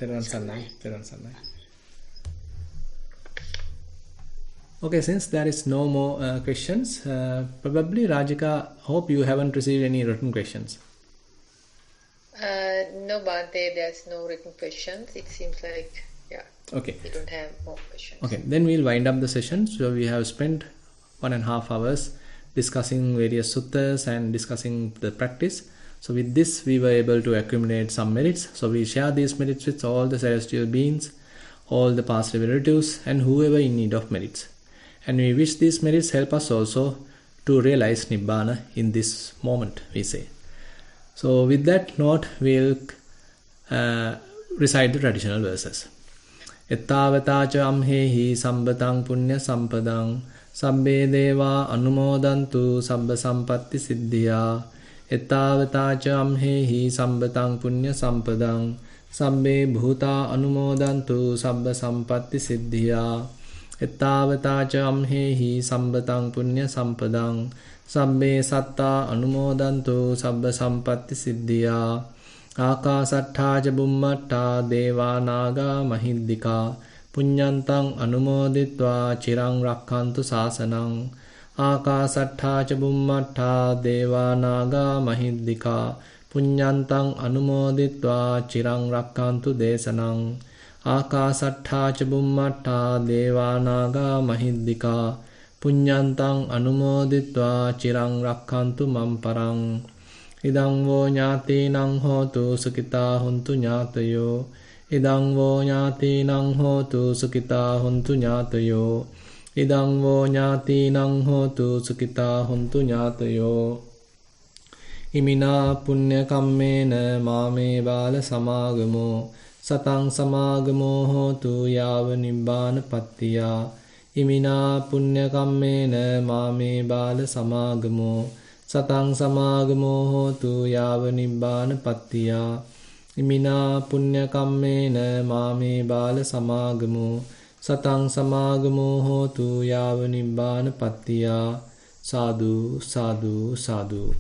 okay, since there is no more questions, probably Rajika, hope you haven't received any written questions. No, Bhante, there's no written questions. It seems like, okay, we don't have more questions. Okay, then we'll wind up the session. So we have spent 1.5 hours discussing various suttas and discussing the practice. So with this, we were able to accumulate some merits. So we share these merits with all the celestial beings, all the past relatives, and whoever in need of merits. And we wish these merits help us also to realize Nibbana in this moment, we say. So with that note, we'll recite the traditional verses. Ettavata cha amhehi sambatang punya sampadang sabbe deva anumodantu sabba sampatti siddhya. Ettavata cha amhehi sambatang punya sampadang sabbe bhuta anumodantu sabba sampatti siddhya. Ettavata cha amhehi sambatang punya sampadang sabbe satta anumodantu sabba sampatti siddhya. Akasattha ca bummatta deva naga mahiddika punyantang anumoditva chirang rakkantu sasanang. Akasattha ca bummatta deva naga mahiddika punyantang anumoditva chirang rakkantu desanang. Akasattha ca bummatta deva naga mahiddika punyantang anumoditva chirang rakkantu mamparang. Idang vo ñātīnaṃ hotu sukitā huntu ñātayo. Idang vo ñātīnaṃ hotu sukitā huntu ñātayo. Idang vo ñātīnaṃ hotu sukitā huntu ñātayo. Imina punya kammena māme bāla samāgamo. Sataṃ samāgamo hotu yāva nibbāna pattiyā. Imina punya kammena māme bāla samāgamo. Sataṃ samāgamo hotu yāva nibbāna pattiyā. Imina punya kammena māme bāla samāgamo. Sataṃ samāgamo hotu yāva nibbāna pattiyā. Sadhu, sadhu, sadhu.